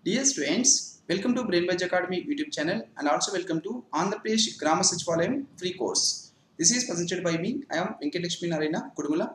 Dear students, welcome to BrainBuzz Academy YouTube channel and also welcome to AP Grama Sachivalayam free course. This is presented by me. I am Venkateshmi Narayana Kudumula.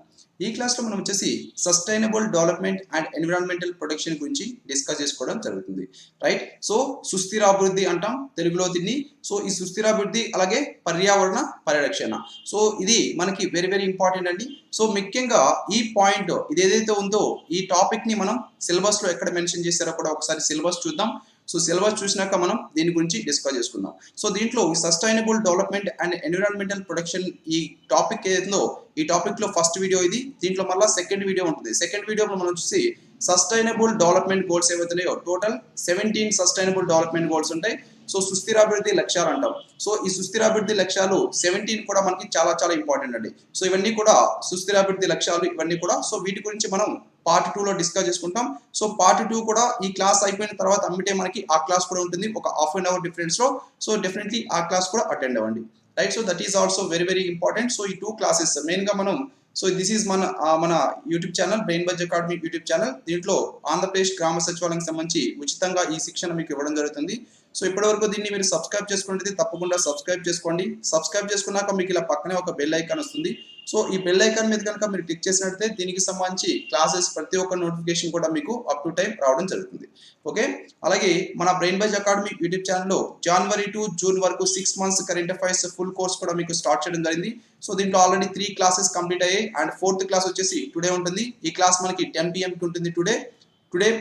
ఈ క్లాస్లో మనం వచ్చేసి sustainable development and environmental protection గురించి discuss చేసుకోవడం జరుగుతుంది. Right, so సుస్థిరాభివృద్ధి అంటాం తెలుగులో దీన్ని. సో ఈ సుస్థిరాభివృద్ధి అలాగే పర్యావరణ పరిరక్షణ, సో ఇది మనకి వెరీ వెరీ ఇంపార్టెంట్ అండి. సో ముఖ్యంగా ఈ పాయింట్ ఇది ఏదైతే ఉందో ఈ టాపిక్ ని మనం సిలబస్ లో ఎక్కడ మెన్షన్ చేశారో కూడా ఒకసారి సిలబస్ చూద్దాం. సో సిలబస్ చూసినాక మనం దీని గురించి డిస్కస్ చేసుకుందాం. సో దీంట్లో ఈ sustainable development and environmental protection ఈ టాపిక్ ఏదో ఈ టాపిక్ లో ఫస్ట్ వీడియో ఇది. దీంట్లో మళ్ళీ సెకండ్ వీడియో ఉంటుంది. సెకండ్ వీడియోలో మనం చూసి సస్టైనబుల్ డెవలప్మెంట్ గోల్స్ ఏవైతున్నాయో టోటల్ 17 సస్టైనబుల్ డెవలప్మెంట్ గోల్స్ ఉంటాయి. సో సుస్థిరాభివృద్ధి లక్ష్యాలు అంటాం. సో ఈ సుస్థిరాభివృద్ధి లక్ష్యాలు 17 కూడా మనకి చాలా చాలా ఇంపార్టెంట్ అండి. సో ఇవన్నీ కూడా సుస్థిరాభివృద్ధి లక్ష్యాలు ఇవన్నీ కూడా. సో వీటి గురించి మనం పార్ట్ 2 లో డిస్కస్ చేసుకుంటాం. సో పార్ట్ 2 కూడా ఈ క్లాస్ అయిపోయిన తర్వాత అమ్మితే మనకి ఆ క్లాస్ కూడా ఉంటుంది ఒక హాఫ్ అన్ అవర్ డిఫరెన్స్ లో. సో డెఫినెట్లీ ఆ క్లాస్ కూడా అటెండ్ అవ్వండి. Right, so that is also very very important. So ఈ 2 క్లాసెస్ మెయిన్ గా మనం సో దిస్ ఈజ్ మన YouTube channel BrainBuzz academy YouTube channel. దీంట్లో ఆంధ్రప్రదేశ్ గ్రామ సచివాలయం సంబంధించి ఉచితంగా ఈ శిక్షణ మీకు ఇవ్వడం జరుగుతుంది. సో ఇప్పటివరకు దీన్ని మీరు సబ్స్క్రైబ్ చేసుకుంటే తప్పకుండా సబ్స్క్రైబ్ చేసుకోండి. సబ్స్క్రైబ్ చేసుకున్నాక మీకు ఇలా పక్కనే ఒక బెల్ ఐకాన్ వస్తుంది. సో ఈ బెల్ ఐకాన్ మీద కనుక మీరు క్లిక్ చేసినట్లయితే దీనికి సంబంధించి క్లాసెస్ ప్రతి ఒక్క నోటిఫికేషన్ కూడా మీకు అప్ టు టైం రావడం జరుగుతుంది. ఓకే, అలాగే మన BrainBuzz అకాడమీ యూట్యూబ్ ఛానల్లో జనవరి టు జూన్ వరకు 6 months current affairs full course కూడా మీకు స్టార్ట్ చేయడం జరిగింది. సో దీంట్లో ఆల్రెడీ 3 క్లాసెస్ కంప్లీట్ అయ్యాయి అండ్ 4th క్లాస్ వచ్చేసి టుడే ఉంటుంది. ఈ క్లాస్ మనకి 10 PM కి ఉంటుంది టుడే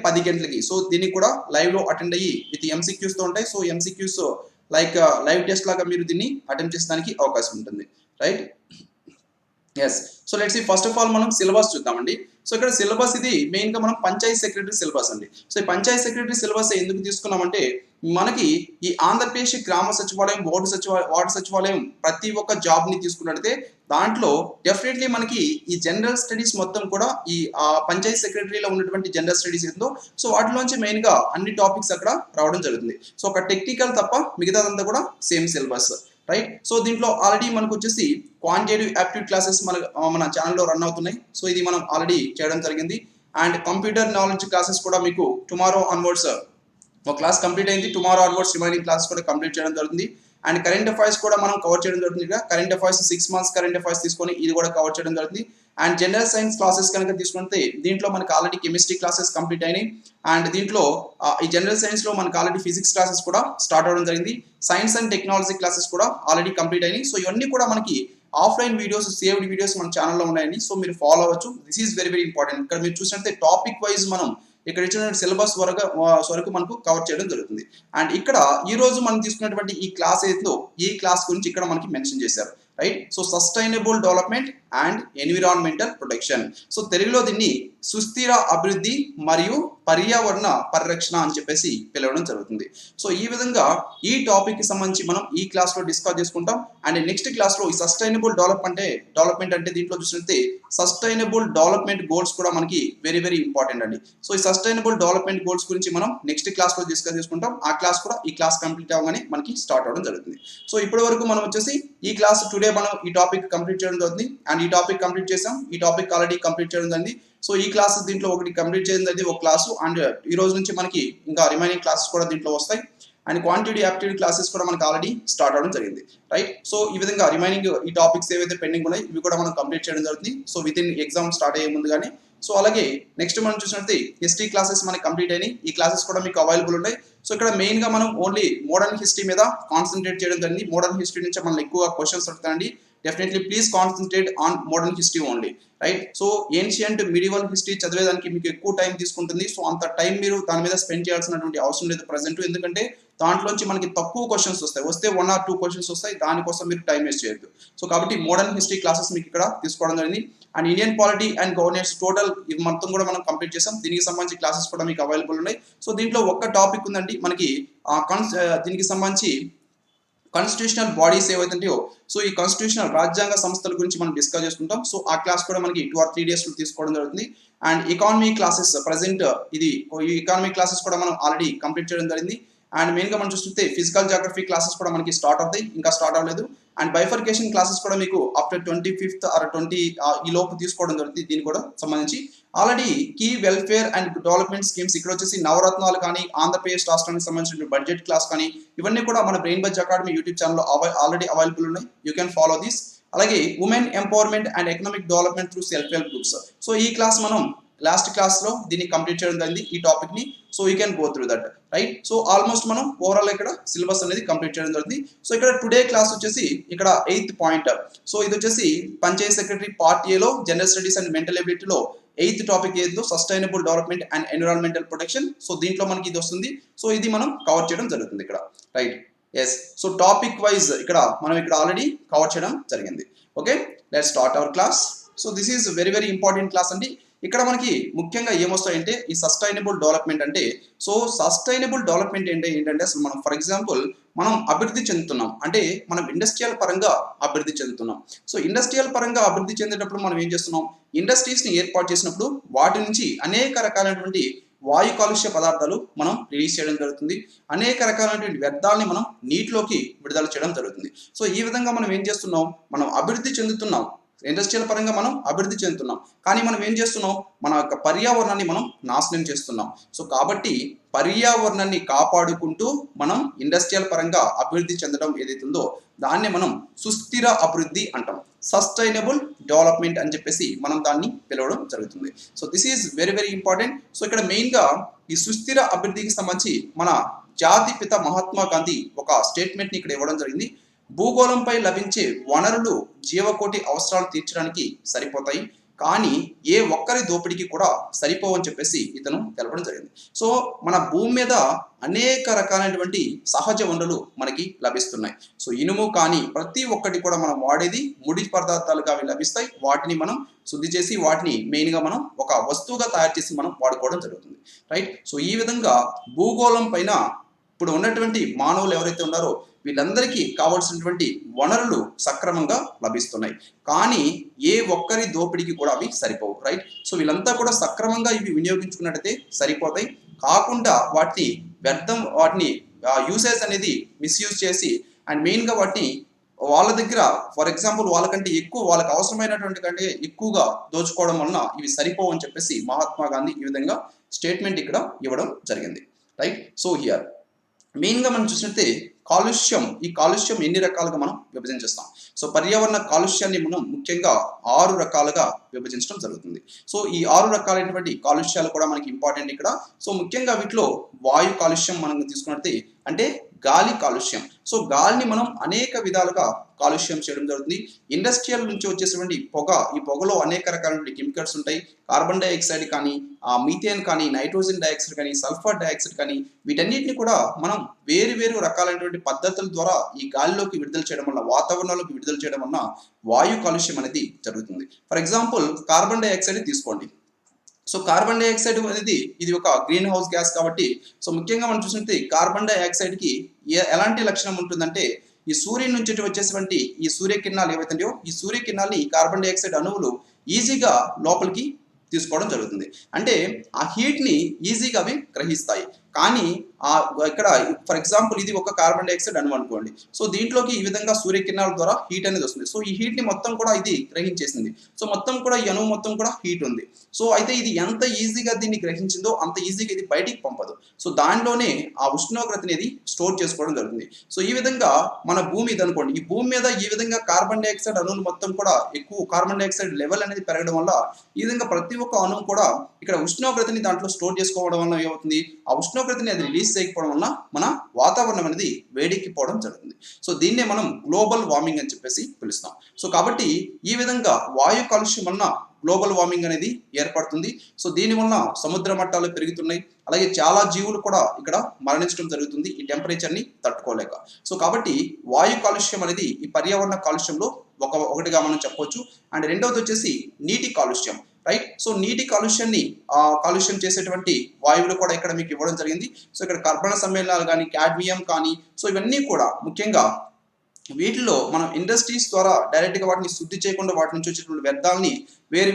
10 గంటలకి. సో దీన్ని కూడా లైవ్ లో అటెండ్ అయ్యి విత్ MCQs తో ఉంటాయి. So MCQs like live test లాగా మీరు దీన్ని అటెంప్ట్ చేసడానికి అవకాశం ఉంటుంది. Right, yes. So let's see first of all మనం సిలబస్ చూద్దామండి. సో ఇక్కడ సిలబస్ ఇది మెయిన్ గా మనం పంచాయత్ సెక్రటరీ సిలబస్ అండి. సో ఈ పంచాయత్ సెక్రటరీ సిలబస్ ఎందుకు తీసుకున్నామంటే మనకి ఈ ఆంధ్రప్రదేశ్ గ్రామ సచివాలయం వార్డు సచివాలయం ప్రతి ఒక్క జాబ్ ని తీసుకున్నట్లయితే దాంట్లో డెఫినెట్లీ మనకి ఈ జనరల్ స్టడీస్ మొత్తం కూడా ఈ పంచాయత్ సెక్రటరీలో ఉన్నటువంటి జనరల్ స్టడీస్ ఏందో సో వాటిలోంచి మెయిన్ గా అన్ని టాపిక్స్ అక్కడ రావడం జరుగుతుంది. సో ఒక టెక్నికల్ తప్ప మిగతాదంతా కూడా సేమ్ సిలబస్. రైట్, సో దీంట్లో ఆల్రెడీ మనకు వచ్చేసి క్వాంటిటేటివ్ యాప్టిట్యూడ్ క్లాసెస్ మన ఛానల్లో రన్ అవుతున్నాయి. సో ఇది మనం ఆల్రెడీ చేయడం జరిగింది. అండ్ కంప్యూటర్ నాలెడ్జ్ క్లాసెస్ కూడా మీకు టుమారో ఆన్వర్డ్స్ ఒక క్లాస్ కంప్లీట్ అయింది. టుమారో ఆన్వర్డ్స్ రిమైనింగ్ క్లాసెస్ కూడా కంప్లీట్ చేయడం జరుగుతుంది. అండ్ కరెంట్ అఫైర్స్ కూడా మనం కవర్ చేయడం జరుగుతుంది. Current affairs 6 months current affairs తీసుకొని ఇది కూడా కవర్ చేయడం జరుగుతుంది. అండ్ జనరల్ సైన్స్ క్లాసెస్ కనుక తీసుకుంటే దీంట్లో మనకి ఆల్రెడీ కెమిస్ట్రీ క్లాసెస్ కంప్లీట్ అయినాయి. అండ్ దీంట్లో ఈ జనరల్ సైన్స్ లో మనకి ఆల్రెడీ ఫిజిక్స్ క్లాసెస్ కూడా స్టార్ట్ అవడం జరిగింది. సైన్స్ అండ్ టెక్నాలజీ క్లాసెస్ కూడా ఆల్రెడీ కంప్లీట్ అయినాయి. సో ఇవన్నీ కూడా మనకి ఆఫ్లైన్ వీడియోస్ సేవ్డ్ వీడియోస్ మన ఛానల్లో ఉన్నాయండి. సో మీరు ఫాలో అవ్వచ్చు. This is very very important. ఇక్కడ మీరు చూసినట్లయితే టాపిక్ వైజ్ మనం ఇక్కడ ఇచ్చిన సిలబస్ వరకు మనకు కవర్ చేయడం జరుగుతుంది. అండ్ ఇక్కడ ఈ రోజు మనం తీసుకున్నటువంటి ఈ క్లాస్ ఏదో ఈ క్లాస్ గురించి ఇక్కడ మనకి మెన్షన్ చేశారు. Right, so sustainable development and environmental protection. So తెలుగులో దీన్ని సుస్థిర అభివృద్ధి మరియు పర్యావరణ పరిరక్షణ అని చెప్పేసి పిలవడం జరుగుతుంది. సో ఈ విధంగా ఈ టాపిక్ కి సంబంధించి మనం ఈ క్లాస్ లో డిస్కస్ చేసుకుంటాం. అండ్ నెక్స్ట్ క్లాస్ లో ఈ సస్టైనబుల్ డెవలప్మెంట్ అంటే దీంట్లో చూసినట్లయితే సస్టైనబుల్ డెవలప్మెంట్ గోల్స్ కూడా మనకి వెరీ వెరీ ఇంపార్టెంట్ అండి. సో ఈ సస్టైనబుల్ డెవలప్మెంట్ గోల్స్ గురించి మనం నెక్స్ట్ క్లాస్ లో డిస్కస్ చేసుకుంటాం. ఆ క్లాస్ కూడా ఈ క్లాస్ కంప్లీట్ అవ్వగానే మనకి స్టార్ట్ అవడం జరుగుతుంది. సో ఇప్పటి వరకు మనం వచ్చేసి ఈ క్లాస్ టుడే మనం ఈ టాపిక్ కంప్లీట్ చేయడం జరుగుతుంది. అండ్ ఈ టాపిక్ కంప్లీట్ చేసాం. ఈ టాపిక్ ఆల్రెడీ కంప్లీట్ చేయడం జరిగింది. సో ఈ క్లాస్ దీంట్లో ఒకటి కంప్లీట్ చేయడం జరిగింది ఒక క్లాసు. అండ్ ఈ రోజు నుంచి మనకి ఇంకా రిమైనింగ్ క్లాసెస్ కూడా దీంట్లో వస్తాయి. అండ్ క్వాంటిటీ యాప్టిట్యూడ్ క్లాసెస్ కూడా మనకి ఆల్రెడీ స్టార్ట్ అవడం జరిగింది. రైట్, సో ఈ విధంగా రిమైనింగ్ ఈ టాపిక్స్ ఏవైతే పెండింగ్ ఉన్నాయి ఇవి కూడా మనం కంప్లీట్ చేయడం జరుగుతుంది. So with in exam start అయ్యే ముందుగానే. సో అలాగే నెక్స్ట్ మనం చూసినట్లయితే హిస్టరీ క్లాసెస్ మనకి కంప్లీట్ అయినాయి. ఈ క్లాసెస్ కూడా మీకు అవైలబుల్ ఉన్నాయి. సో ఇక్కడ మెయిన్ గా మనం ఓన్లీ మోడర్న్ హిస్టరీ మీద కాన్సన్ట్రేట్ చేయడం జరిగింది. మోడర్న్ హిస్టరీ నుంచి మనం ఎక్కువ క్వశ్చన్స్ వస్తాయండి. Definitely please concentrate on modern history only. Right, so ancient medieval history చదివేదానికి మీకు ఎక్కువ టైం తీసుకుంటుంది. సో అంత టైం మీరు దాని మీద స్పెండ్ చేయాల్సినటువంటి అవసరం లేదు ప్రజెంట్. ఎందుకంటే దాంట్లోంచి మనకి తక్కువ క్వశ్చన్స్ వస్తాయి. వస్తే 1 or 2 questions వస్తాయి. దానికోసం మీరు టైం వేస్ట్ చేయొద్దు. సో కాబట్టి మోడర్న్ హిస్టరీ క్లాసెస్ మీకు ఇక్కడ తీసుకోవడం జరిగింది. And Indian polity and governance total ఇది మొత్తం కూడా మనం కంప్లీట్ చేసాం. దీనికి సంబంధించి క్లాసెస్ కూడా మీకు అవైలబుల్ ఉన్నాయి. సో దీంట్లో ఒక్క టాపిక్ ఉందండి మనకి దీనికి సంబంధించి కాన్స్టిట్యూషనల్ బాడీస్ ఏవైతుంటాయో సో ఈ కాన్స్టిట్యూషనల్ రాజ్యాంగ సంస్థల గురించి మనం డిస్కస్ చేసుకుంటాం. సో ఆ క్లాస్ కూడా మనకి 2 or 3 days తీసుకోవడం జరుగుతుంది. అండ్ ఎకానమీ క్లాసెస్ ప్రెసెంట్ ఈ ఎకానమీ క్లాసెస్ కూడా మనం ఆల్రెడీ కంప్లీట్ చేయడం జరిగింది. అండ్ మెయిన్ గా మనం చూస్తుంటే ఫిజికల్ జాగ్రఫీ క్లాసెస్ కూడా మనకి స్టార్ట్ అవుతాయి, ఇంకా స్టార్ట్ అవ్వలేదు. అండ్ బైఫర్కేషన్ క్లాసెస్ కూడా మీకు ఆఫ్టర్ 25th or 20 ఈ లోపు తీసుకోవడం జరుగుతుంది. దీనికి కూడా సంబంధించి already key welfare and development schemes ఇక్కడ వచ్చేసి నవరత్నాలు కానీ ఆంధ్రప్రదేశ్ రాష్ట్రానికి సంబంధించిన బడ్జెట్ క్లాస్ కానీ ఇవన్నీ కూడా మన బ్రెయిన్ బజ్ అకాడమీ యూట్యూబ్ ఛానల్లో ఆల్రెడీ అవైలబుల్ ఉన్నాయి. You can follow this. అలాగే women empowerment and economic development through self help groups. So ఈ క్లాస్ మనం లాస్ట్ క్లాస్లో దీన్ని కంప్లీట్ చేయడం జరిగింది ఈ టాపిక్ని. So you can go through that, right. So almost మనం ఓవరాల్ ఇక్కడ సిలబస్ అనేది కంప్లీట్ చేయడం జరిగింది. సో ఇక్కడ టుడే క్లాస్ వచ్చేసి ఇక్కడ 8th పాయింట్. సో ఇది వచ్చేసి పంచాయత్ సెక్రటరీ పార్ట్ ఏలో జనరల్ స్టడీస్ అండ్ మెంటల్ ఎబిలిటీలో 8th టాపిక్ ఏదో sustainable development and environmental protection. So దీంట్లో మనకి ఇది వస్తుంది. సో ఇది మనం కవర్ చేయడం జరుగుతుంది ఇక్కడ, right. Yes. So topic wise ఇక్కడ మనం ఇక్కడ ఆల్రెడీ కవర్ చేయడం జరిగింది. Okay, let's start our class. So this is very very important class అండి. ఇక్కడ మనకి ముఖ్యంగా ఏమొస్తాయంటే ఈ సస్టైనబుల్ డెవలప్మెంట్ అంటే, సో సస్టైనబుల్ డెవలప్మెంట్ ఏంటంటే అసలు మనం ఫర్ ఎగ్జాంపుల్ మనం అభివృద్ధి చెందుతున్నాం అంటే మనం ఇండస్ట్రియల్ పరంగా అభివృద్ధి చెందుతున్నాం. సో ఇండస్ట్రియల్ పరంగా అభివృద్ధి చెందేటప్పుడు మనం ఏం చేస్తున్నాం, ఇండస్ట్రీస్ని ఏర్పాటు చేసినప్పుడు వాటి నుంచి అనేక రకాలైనటువంటి వాయు కాలుష్య పదార్థాలు మనం రిలీజ్ చేయడం జరుగుతుంది. అనేక రకాలైనటువంటి వ్యర్థాలని మనం నీటిలోకి విడుదల చేయడం జరుగుతుంది. సో ఈ విధంగా మనం ఏం చేస్తున్నాం, మనం అభివృద్ధి చెందుతున్నాం, ఇండస్ట్రియల్ పరంగా మనం అభివృద్ధి చెందుతున్నాం, కానీ మనం ఏం చేస్తున్నాం, మన యొక్క పర్యావరణాన్ని మనం నాశనం చేస్తున్నాం. సో కాబట్టి పర్యావరణాన్ని కాపాడుకుంటూ మనం ఇండస్ట్రియల్ పరంగా అభివృద్ధి చెందడం ఏదైతే ఉందో దాన్ని మనం సుస్థిర అభివృద్ధి అంటాం. సస్టైనబుల్ డెవలప్మెంట్ అని చెప్పేసి మనం దాన్ని పిలవడం జరుగుతుంది. So this is very very important. So ఇక్కడ మెయిన్గా ఈ సుస్థిర అభివృద్ధికి సంబంధించి మన జాతిపిత మహాత్మా గాంధీ ఒక స్టేట్మెంట్ని ఇక్కడ ఇవ్వడం జరిగింది. భూగోళంపై లభించే వనరులు జీవకోటి అవసరాలు తీర్చడానికి సరిపోతాయి, కానీ ఏ ఒక్కరి దోపిడీకి కూడా సరిపోవని చెప్పేసి ఇతను తెలపడం జరిగింది. సో మన భూమి మీద అనేక రకాలైనటువంటి సహజ వనరులు మనకి లభిస్తున్నాయి. సో ఇనుము కానీ ప్రతి ఒక్కటి కూడా మనం వాడేది ముడి పదార్థాలుగా అవి లభిస్తాయి. వాటిని మనం శుద్ధి చేసి వాటిని మెయిన్గా మనం ఒక వస్తువుగా తయారు చేసి మనం వాడుకోవడం జరుగుతుంది, రైట్. సో ఈ విధంగా భూగోళం పైన ఇప్పుడు ఉన్నటువంటి మానవులు ఎవరైతే ఉన్నారో వీళ్ళందరికీ కావాల్సినటువంటి వనరులు సక్రమంగా లభిస్తున్నాయి, కానీ ఏ ఒక్కరి దోపిడీకి కూడా అవి సరిపోవు, రైట్. సో వీళ్ళంతా కూడా సక్రమంగా ఇవి వినియోగించుకున్నట్టయితే సరిపోతాయి, కాకుండా వాటిని యూసేజ్ అనేది మిస్యూజ్ చేసి అండ్ మెయిన్గా వాటిని వాళ్ళ దగ్గర ఫర్ ఎగ్జాంపుల్ వాళ్ళకంటే ఎక్కువ వాళ్ళకి అవసరమైనటువంటి కంటే ఎక్కువగా దోచుకోవడం వలన ఇవి సరిపోవని చెప్పేసి మహాత్మా గాంధీ ఈ విధంగా స్టేట్మెంట్ ఇక్కడ ఇవ్వడం జరిగింది, రైట్. సో హియర్ మెయిన్గా మనం చూసినట్టే ఈ కాలుష్యం ఎన్ని రకాలుగా మనం విభజించేస్తాం. సో పర్యావరణ కాలుష్యాన్ని మనం ముఖ్యంగా 6 రకాలుగా విభజించడం జరుగుతుంది. సో ఈ 6 రకాలైనటువంటి కాలుష్యాలు కూడా మనకి ఇంపార్టెంట్ ఇక్కడ. సో ముఖ్యంగా వీటిలో వాయు కాలుష్యం మనం తీసుకున్నట్టే అంటే గాలి కాలుష్యం. సో గాలిని మనం అనేక విధాలుగా కాలుష్యం చేయడం జరుగుతుంది. ఇండస్ట్రియల్ నుంచి వచ్చేటువంటి పొగ, ఈ పొగలో అనేక రకాలైన కెమికల్స్ ఉంటాయి. కార్బన్ డైఆక్సైడ్ కానీ, మీథేన్ కానీ, నైట్రోజన్ డైఆక్సైడ్ కానీ, సల్ఫర్ డైఆక్సైడ్ కానీ వీటన్నిటిని కూడా మనం వేరు రకాలైనటువంటి పద్ధతుల ద్వారా ఈ గాలిలోకి విడుదల చేయడం వల్ల, వాతావరణంలోకి విడుదల చేయడం వల్ల వాయు కాలుష్యం అనేది జరుగుతుంది. ఫర్ ఎగ్జాంపుల్ కార్బన్ డైఆక్సైడ్ తీసుకోండి. సో కార్బన్ డైఆక్సైడ్ అనేది ఇది ఒక గ్రీన్ హౌస్ గ్యాస్ కాబట్టి, సో ముఖ్యంగా మనం చూసినట్టు కార్బన్ డైఆక్సైడ్కి ఎలాంటి లక్షణం ఉంటుందంటే ఈ సూర్యుని నుంచి వచ్చేటువంటి ఈ సూర్యకిరణాలు ఏవైతుందో ఈ సూర్యకిరణాలని కార్బన్ డైఆక్సైడ్ అణువులు ఈజీగా లోపలికి తీసుకోవడం జరుగుతుంది. అంటే ఆ హీట్ని ఈజీగా అవి గ్రహిస్తాయి. కానీ ఇక్కడ ఫర్ ఎగ్జాంపుల్ ఇది ఒక కార్బన్ డైఆక్సైడ్ అణువు అనుకోండి. సో దీంట్లోకి ఈ విధంగా సూర్యకిరణాల ద్వారా హీట్ అనేది వస్తుంది. సో ఈ హీట్ని మొత్తం కూడా ఇది గ్రహించేసింది. సో మొత్తం కూడా ఈ అణువు మొత్తం కూడా హీట్ ఉంది. సో అయితే ఇది ఎంత ఈజీగా దీన్ని గ్రహించిందో అంత ఈజీగా ఇది బయటికి పంపదు. సో దానిలోనే ఆ ఉష్ణోగ్రత అనేది స్టోర్ చేసుకోవడం జరుగుతుంది. సో ఈ విధంగా మన భూమి ఇది అనుకోండి. ఈ భూమి మీద ఈ విధంగా కార్బన్ డైఆక్సైడ్ అణువులు మొత్తం కూడా ఎక్కువ కార్బన్ డైఆక్సైడ్ లెవెల్ అనేది పెరగడం వల్ల ఈ విధంగా ప్రతి ఒక్క అణువు కూడా ఇక్కడ ఉష్ణోగ్రతని దాంట్లో స్టోర్ చేసుకోవడం వల్ల ఏమవుతుంది, ఆ ఉష్ణోగ్రతని అది రిలీజ్ చేయకపోవడం వల్ల మన వాతావరణం అనేది వేడెక్కిపోవడం జరుగుతుంది. సో దీన్నే మనం గ్లోబల్ వార్మింగ్ అని చెప్పేసి పిలుస్తాం. సో కాబట్టి ఈ విధంగా వాయు కాలుష్యం వలన గ్లోబల్ వార్మింగ్ అనేది ఏర్పడుతుంది. సో దీని వలన సముద్ర మట్టాలు పెరుగుతున్నాయి. అలాగే చాలా జీవులు కూడా ఇక్కడ మరణించడం జరుగుతుంది ఈ టెంపరేచర్ని తట్టుకోలేక. సో కాబట్టి వాయు కాలుష్యం అనేది ఈ పర్యావరణ కాలుష్యంలో ఒకటిగా మనం చెప్పవచ్చు. అండ్ రెండవది వచ్చేసి నీటి కాలుష్యం, రైట్. సో నీటి కాలుష్యం చేసేటువంటి వాయువులు కూడా ఇక్కడ మీకు ఇవ్వడం జరిగింది. సో ఇక్కడ కర్బన సమ్మేళనాలు కానీ, కాడ్మియం కానీ, సో ఇవన్నీ కూడా ముఖ్యంగా వీటిలో మనం ఇండస్ట్రీస్ ద్వారా డైరెక్ట్గా వాటిని శుద్ధి చేయకుండా వాటి నుంచి వచ్చేటువంటి వ్యర్థాలని వేరు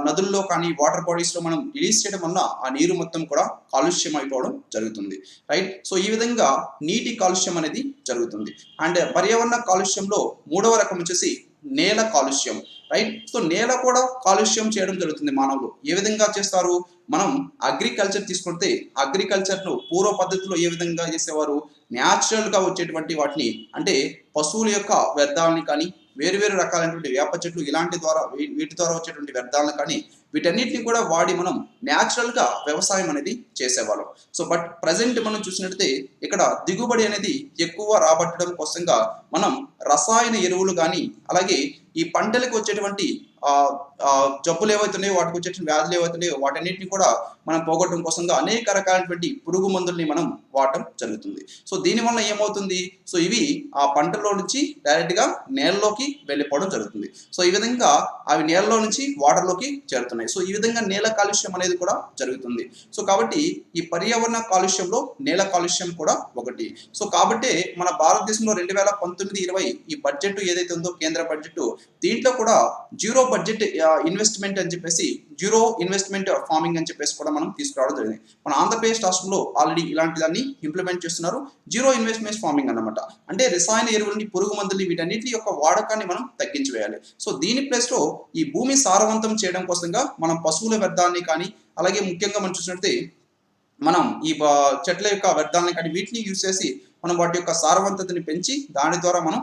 నదుల్లో కానీ వాటర్ బాడీస్లో మనం రిలీజ్ చేయడం వల్ల ఆ నీరు మొత్తం కూడా కాలుష్యం అయిపోవడం జరుగుతుంది, రైట్. సో ఈ విధంగా నీటి కాలుష్యం అనేది జరుగుతుంది. అండ్ పర్యావరణ కాలుష్యంలో 3వ రకం వచ్చేసి నేల కాలుష్యం, రైట్. సో నేల కూడా కాలుష్యం చేయడం జరుగుతుంది మానవులు. ఏ విధంగా చేస్తారు? మనం అగ్రికల్చర్ తీసుకుంటే అగ్రికల్చర్ను పూర్వ పద్ధతిలో ఏ విధంగా చేసేవారు? న్యాచురల్గా వచ్చేటువంటి వాటిని, అంటే పశువుల యొక్క వ్యర్థాలని కానీ, వేరు వేరు రకాలైనటువంటి వేప చెట్లు ఇలాంటి ద్వారా వీటి ద్వారా వచ్చేటువంటి వ్యర్థాలను కానీ వీటన్నిటిని కూడా వాడి మనం న్యాచురల్గా వ్యవసాయం అనేది చేసేవాళ్ళం. సో బట్ ప్రజెంట్ మనం చూసినట్లయితే ఇక్కడ దిగుబడి అనేది ఎక్కువ రాబట్టడం కోసంగా మనం రసాయన ఎరువులు కానీ, అలాగే ఈ పంటలకు వచ్చేటువంటి జబ్బులు ఏవైతున్నాయో, వాటికి వచ్చేటువంటి వ్యాధులు ఏవైతున్నాయో వాటన్నిటిని కూడా మనం పోగొట్టడం కోసంగా అనేక రకాలైనటువంటి పురుగు మందుల్ని మనం వాడటం జరుగుతుంది. సో దీనివల్ల ఏమవుతుంది? సో ఇవి ఆ పంటలో నుంచి డైరెక్ట్గా నేలలోకి వెళ్ళిపోవడం జరుగుతుంది. సో ఈ విధంగా అవి నేలలో నుంచి వాటర్లోకి చేరుతున్నాయి. సో ఈ విధంగా నేల కాలుష్యం అనేది కూడా జరుగుతుంది. సో కాబట్టి ఈ పర్యావరణ కాలుష్యంలో నేల కాలుష్యం కూడా ఒకటి. సో కాబట్టి మన భారతదేశంలో 2019-20 ఈ బడ్జెట్ ఏదైతే ఉందో, కేంద్ర బడ్జెట్, దీంట్లో కూడా జీరో బడ్జెట్ ఇన్వెస్ట్మెంట్ అని చెప్పేసి, జీరో ఇన్వెస్ట్మెంట్ ఫార్మింగ్ అని చెప్పేసి కూడా మనం తీసుకురావడం జరిగింది. మన ఆంధ్రప్రదేశ్ రాష్ట్రంలో ఆల్రెడీ ఇలాంటి దాన్ని ఇంప్లిమెంట్ చేస్తున్నారు. జీరో ఇన్వెస్ట్మెంట్ ఫార్మింగ్ అన్నమాట. అంటే రసాయన ఎరువులని, పురుగు మందులు వీటన్నిటి యొక్క వాడకాన్ని మనం తగ్గించివేయాలి. సో దీని ప్లేస్లో ఈ భూమి సారవంతం చేయడం కోసంగా మనం పశువుల వ్యర్థాన్ని కానీ, అలాగే ముఖ్యంగా మనం చూసినట్లయితే మనం ఈ చెట్ల యొక్క వ్యర్థాలని కానీ వీటిని యూజ్ చేసి మనం వాటి యొక్క సారవంతతని పెంచి దాని ద్వారా మనం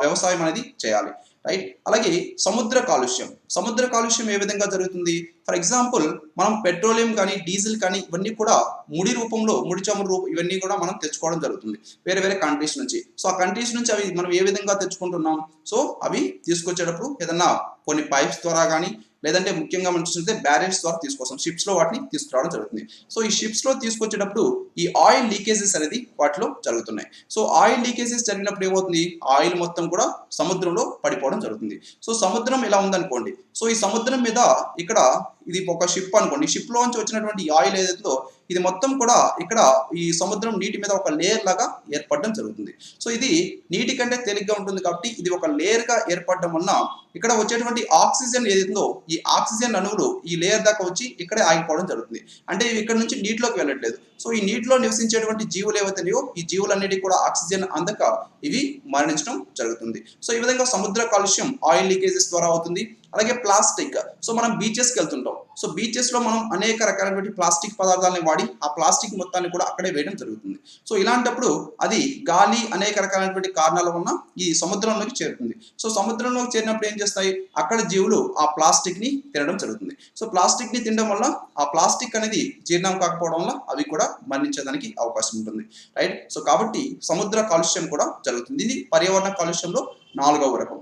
వ్యవసాయం అనేది చేయాలి, రైట్. అలాగే సముద్ర కాలుష్యం ఏ విధంగా జరుగుతుంది? ఫర్ ఎగ్జాంపుల్ మనం పెట్రోలియం కానీ, డీజిల్ కానీ ఇవన్నీ కూడా ముడి రూపంలో, ముడి చమురు రూపం ఇవన్నీ కూడా మనం తెచ్చుకోవడం జరుగుతుంది వేరే వేరే కంట్రీస్ నుంచి. సో ఆ కంట్రీస్ నుంచి అవి మనం ఏ విధంగా తెచ్చుకుంటున్నాం? సో అవి తీసుకొచ్చేటప్పుడు ఏదన్నా కొన్ని పైప్స్ ద్వారా కానీ, లేదంటే ముఖ్యంగా మనం చూస్తే బ్యారెల్స్ ద్వారా తీసుకొస్తాం, షిప్స్లో వాటిని తీసుకురావడం జరుగుతుంది. సో ఈ షిప్స్లో తీసుకొచ్చేటప్పుడు ఈ ఆయిల్ లీకేజెస్ అనేది వాటిలో జరుగుతున్నాయి. సో ఆయిల్ లీకేజెస్ జరిగినప్పుడు ఏమవుతుంది? ఆయిల్ మొత్తం కూడా సముద్రంలో పడిపోవడం జరుగుతుంది. సో సముద్రం ఇలా ఉందనుకోండి. సో ఈ సముద్రం మీద ఇక్కడ ఇది ఒక షిప్ అనుకోండి. షిప్లో నుంచి వచ్చినటువంటి ఆయిల్ ఏదైతుందో ఇది మొత్తం కూడా ఇక్కడ ఈ సముద్రం నీటి మీద ఒక లేయర్ లాగా ఏర్పడడం జరుగుతుంది. సో ఇది నీటి కంటే తేలిగ్గా ఉంటుంది కాబట్టి ఇది ఒక లేయర్గా ఏర్పడడం వలన ఇక్కడ వచ్చేటువంటి ఆక్సిజన్ ఏదైతుందో ఈ ఆక్సిజన్ అణువులు ఈ లేయర్ దాకా వచ్చి ఇక్కడే ఆగిపోవడం జరుగుతుంది. అంటే ఇవి ఇక్కడ నుంచి నీటిలోకి వెళ్ళట్లేదు. సో ఈ నీటిలో నివసించేటువంటి జీవులు ఏవైతున్నాయో ఈ జీవులన్నిటికీ కూడా ఆక్సిజన్ అందక ఇవి మరణించడం జరుగుతుంది. సో ఈ విధంగా సముద్ర కాలుష్యం ఆయిల్ లీకేజెస్ ద్వారా అవుతుంది. అలాగే ప్లాస్టిక్. సో మనం బీచెస్కి వెళ్తుంటాం. సో బీచెస్లో మనం అనేక రకాలైనటువంటి ప్లాస్టిక్ పదార్థాలను వాడి ఆ ప్లాస్టిక్ మొత్తాన్ని కూడా అక్కడే వేయడం జరుగుతుంది. సో ఇలాంటప్పుడు అది గాలి అనేక రకాలైనటువంటి కారణాల వలన ఈ సముద్రంలోకి చేరుతుంది. సో సముద్రంలోకి చేరినప్పుడు ఏం చేస్తాయి? అక్కడ జీవులు ఆ ప్లాస్టిక్ని తినడం జరుగుతుంది. సో ప్లాస్టిక్ని తినడం వల్ల ఆ ప్లాస్టిక్ అనేది జీర్ణం కాకపోవడం వల్ల అవి కూడా మరణించడానికి అవకాశం ఉంటుంది, రైట్. సో కాబట్టి సముద్ర కాలుష్యం కూడా జరుగుతుంది. ఇది పర్యావరణ కాలుష్యంలో 4వ రకం.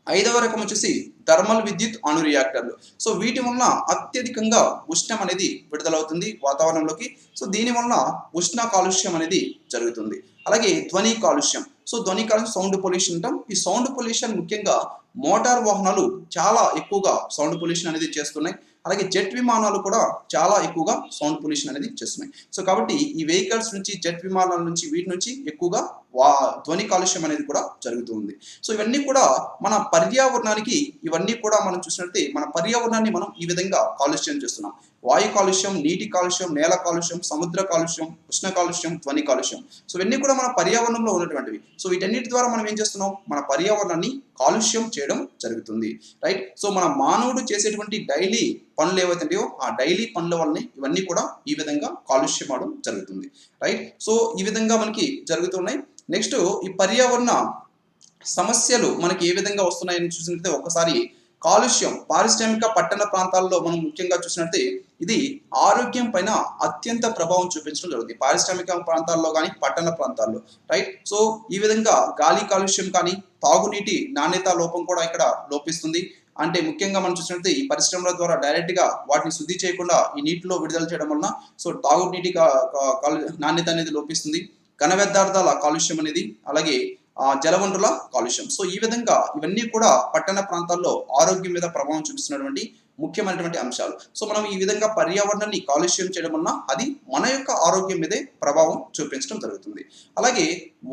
5వ రకం వచ్చేసి థర్మల్ విద్యుత్ అణు రియాక్టర్లు. సో వీటి వలన అత్యధికంగా ఉష్ణం అనేది విడుదలవుతుంది వాతావరణంలోకి. సో దీని వలన ఉష్ణ కాలుష్యం అనేది జరుగుతుంది. అలాగే ధ్వని కాలుష్యం. సో ధ్వని కాలుష్యం, సౌండ్ పొల్యూషన్ అంటాం. ఈ సౌండ్ పొల్యూషన్ ముఖ్యంగా మోటార్ వాహనాలు చాలా ఎక్కువగా సౌండ్ పొల్యూషన్ అనేది చేస్తున్నాయి. అలాగే జెట్ విమానాలు కూడా చాలా ఎక్కువగా సౌండ్ పొల్యూషన్ అనేది చేస్తున్నాయి. సో కాబట్టి ఈ వెహికల్స్ నుంచి, జెట్ విమానాల నుంచి, వీటి నుంచి ఎక్కువగా ధ్వని కాలుష్యం అనేది కూడా జరుగుతూ ఉంది. సో ఇవన్నీ కూడా మన పర్యావరణానికి, ఇవన్నీ కూడా మనం చూసినట్లయితే మన పర్యావరణాన్ని మనం ఈ విధంగా కాలుష్యం చేస్తున్నాం. వాయు కాలుష్యం, నీటి కాలుష్యం, నేల కాలుష్యం, సముద్ర కాలుష్యం, ఉష్ణ కాలుష్యం, ధ్వని కాలుష్యం. సో ఇవన్నీ కూడా మన పర్యావరణంలో ఉన్నటువంటివి. సో వీటన్నిటి ద్వారా మనం ఏం చేస్తున్నాం? మన పర్యావరణాన్ని కాలుష్యం చేయడం జరుగుతుంది, రైట్. సో మన మానవుడు చేసేటువంటి డైలీ పనులు ఏవైతుంటాయో ఆ డైలీ పనుల వల్లనే ఇవన్నీ కూడా ఈ విధంగా కాలుష్యం అవడం జరుగుతుంది, రైట్. సో ఈ విధంగా మనకి జరుగుతున్నాయి. నెక్స్ట్ ఈ పర్యావరణ సమస్యలు మనకి ఏ విధంగా వస్తున్నాయని చూసినట్లయితే ఒకసారి కాలుష్యం పారిశ్రామిక పట్టణ ప్రాంతాల్లో మనం ముఖ్యంగా చూసినట్లయితే ఇది ఆరోగ్యం పైన అత్యంత ప్రభావం చూపించడం జరుగుతుంది. పారిశ్రామిక ప్రాంతాల్లో కానీ, పట్టణ ప్రాంతాల్లో, రైట్. సో ఈ విధంగా గాలి కాలుష్యం కానీ, తాగునీటి నాణ్యత లోపం కూడా ఇక్కడ లోపిస్తుంది. అంటే ముఖ్యంగా మనం చూసినట్లయితే ఈ పరిశ్రమల ద్వారా డైరెక్ట్గా వాటిని శుద్ధి చేయకుండా ఈ నీటిలో విడుదల చేయడం వలన సో తాగునీటి నాణ్యత అనేది లోపిస్తుంది. ఘన వ్యర్థాల కాలుష్యం అనేది, అలాగే జలవనరుల కాలుష్యం. సో ఈ విధంగా ఇవన్నీ కూడా పట్టణ ప్రాంతాల్లో ఆరోగ్యం మీద ప్రభావం చూపిస్తున్నటువంటి ముఖ్యమైనటువంటి అంశాలు. సో మనం ఈ విధంగా పర్యావరణాన్ని కాలుష్యం చేయడం వలన అది మన యొక్క ఆరోగ్యం మీదే ప్రభావం చూపించడం జరుగుతుంది. అలాగే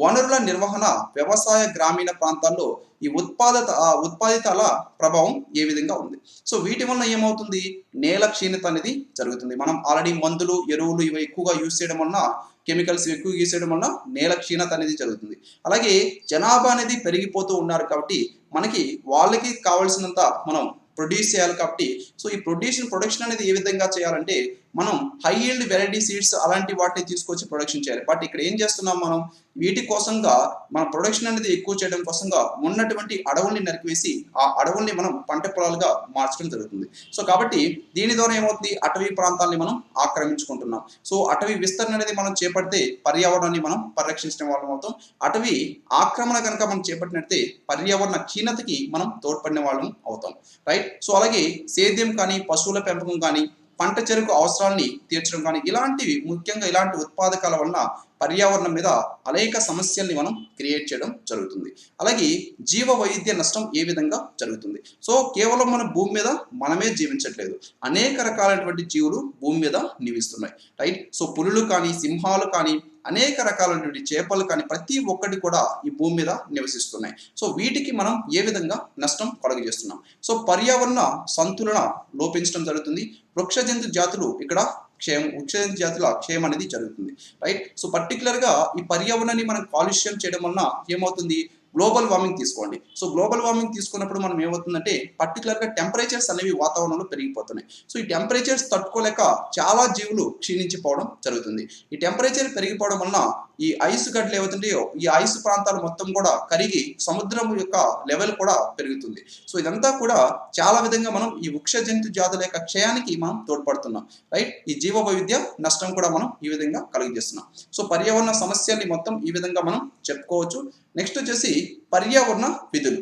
వనరుల నిర్వహణ, వ్యవసాయ గ్రామీణ ప్రాంతాల్లో ఈ ఉత్పాదితాల ప్రభావం ఏ విధంగా ఉంది? సో వీటి వలన ఏమవుతుంది? నేల క్షీణత అనేది జరుగుతుంది. మనం ఆల్రెడీ మందులు, ఎరువులు ఇవి ఎక్కువగా యూజ్ చేయడం వలన కెమికల్స్ ఎక్కువ గీసేయడం వలన నేల క్షీణత అనేది జరుగుతుంది. అలాగే జనాభా అనేది పెరిగిపోతూ ఉన్నారు కాబట్టి మనకి వాళ్ళకి కావాల్సినంత మనం ప్రొడ్యూస్ చేయాలి కాబట్టి సో ఈ ప్రొడక్షన్ అనేది ఏ విధంగా చేయాలంటే మనం హై ఈల్డ్ వెరైటీ సీడ్స్ అలాంటి వాటిని తీసుకొచ్చి ప్రొడక్షన్ చేయాలి. బట్ ఇక్కడ ఏం చేస్తున్నాం మనం వీటి కోసంగా మన ప్రొడక్షన్ అనేది ఎక్కువ చేయడం కోసంగా ఉన్నటువంటి అడవుల్ని నరికివేసి ఆ అడవుల్ని మనం పంట పొలాలుగా మార్చడం జరుగుతుంది. సో కాబట్టి దీని ద్వారా ఏమవుతుంది అటవీ ప్రాంతాలని మనం ఆక్రమించుకుంటున్నాం. సో అటవీ విస్తరణ అనేది మనం చేపడితే పర్యావరణాన్ని మనం పరిరక్షించడం వాళ్ళం అవుతాం. అటవీ ఆక్రమణ కనుక మనం చేపట్టినట్టే పర్యావరణ క్షీణతకి మనం తోడ్పడిన వాళ్ళం అవుతాం. రైట్. సో అలాగే సేద్యం కానీ పశువుల పెంపకం కానీ పంట చెరుకు అవసరాలని తీర్చడం కానీ ఇలాంటివి ముఖ్యంగా ఇలాంటి ఉత్పాదకాల వలన పర్యావరణం మీద అనేక సమస్యల్ని మనం క్రియేట్ చేయడం జరుగుతుంది. అలాగే జీవ వైవిధ్య నష్టం ఏ విధంగా జరుగుతుంది. సో కేవలం మన భూమి మీద మనమే జీవించట్లేదు, అనేక రకాలైనటువంటి జీవులు భూమి మీద నివసిస్తున్నాయి. రైట్. సో పులులు కానీ సింహాలు కానీ అనేక రకాలైనటువంటి చేపలు కానీ ప్రతి ఒక్కటి కూడా ఈ భూమి మీద నివసిస్తున్నాయి. సో వీటికి మనం ఏ విధంగా నష్టం కలుగజేస్తున్నాం. సో పర్యావరణ సంతులన లోపించడం జరుగుతుంది. వృక్ష జంతు జాతులు ఇక్కడ వృక్ష జాతుల క్షయం అనేది జరుగుతుంది. రైట్. సో పర్టికులర్గా ఈ పర్యావరణాన్ని మనం కాలుష్యం చేయడం వలన ఏమవుతుంది గ్లోబల్ వార్మింగ్ తీసుకోండి. సో గ్లోబల్ వార్మింగ్ తీసుకున్నప్పుడు మనం ఏమవుతుందంటే పర్టికులర్గా టెంపరేచర్స్ అనేవి వాతావరణంలో పెరిగిపోతున్నాయి. సో ఈ టెంపరేచర్స్ తట్టుకోలేక చాలా జీవులు క్షీణించిపోవడం జరుగుతుంది. ఈ టెంపరేచర్ పెరిగిపోవడం వలన ఈ ఐస్ గడ్డలు ఏవైతుంటాయో ఈ ఐస్ ప్రాంతాలు మొత్తం కూడా కరిగి సముద్రం యొక్క లెవెల్ కూడా పెరుగుతుంది. సో ఇదంతా కూడా చాలా విధంగా మనం ఈ వృక్ష జంతు జాతుల యొక్క క్షయానికి మనం తోడ్పడుతున్నాం. రైట్. ఈ జీవ వైవిధ్య నష్టం కూడా మనం ఈ విధంగా కలిగజేస్తున్నాం. సో పర్యావరణ సమస్యల్ని మొత్తం ఈ విధంగా మనం చెప్పుకోవచ్చు. నెక్స్ట్ వచ్చేసి పర్యావరణ విధులు.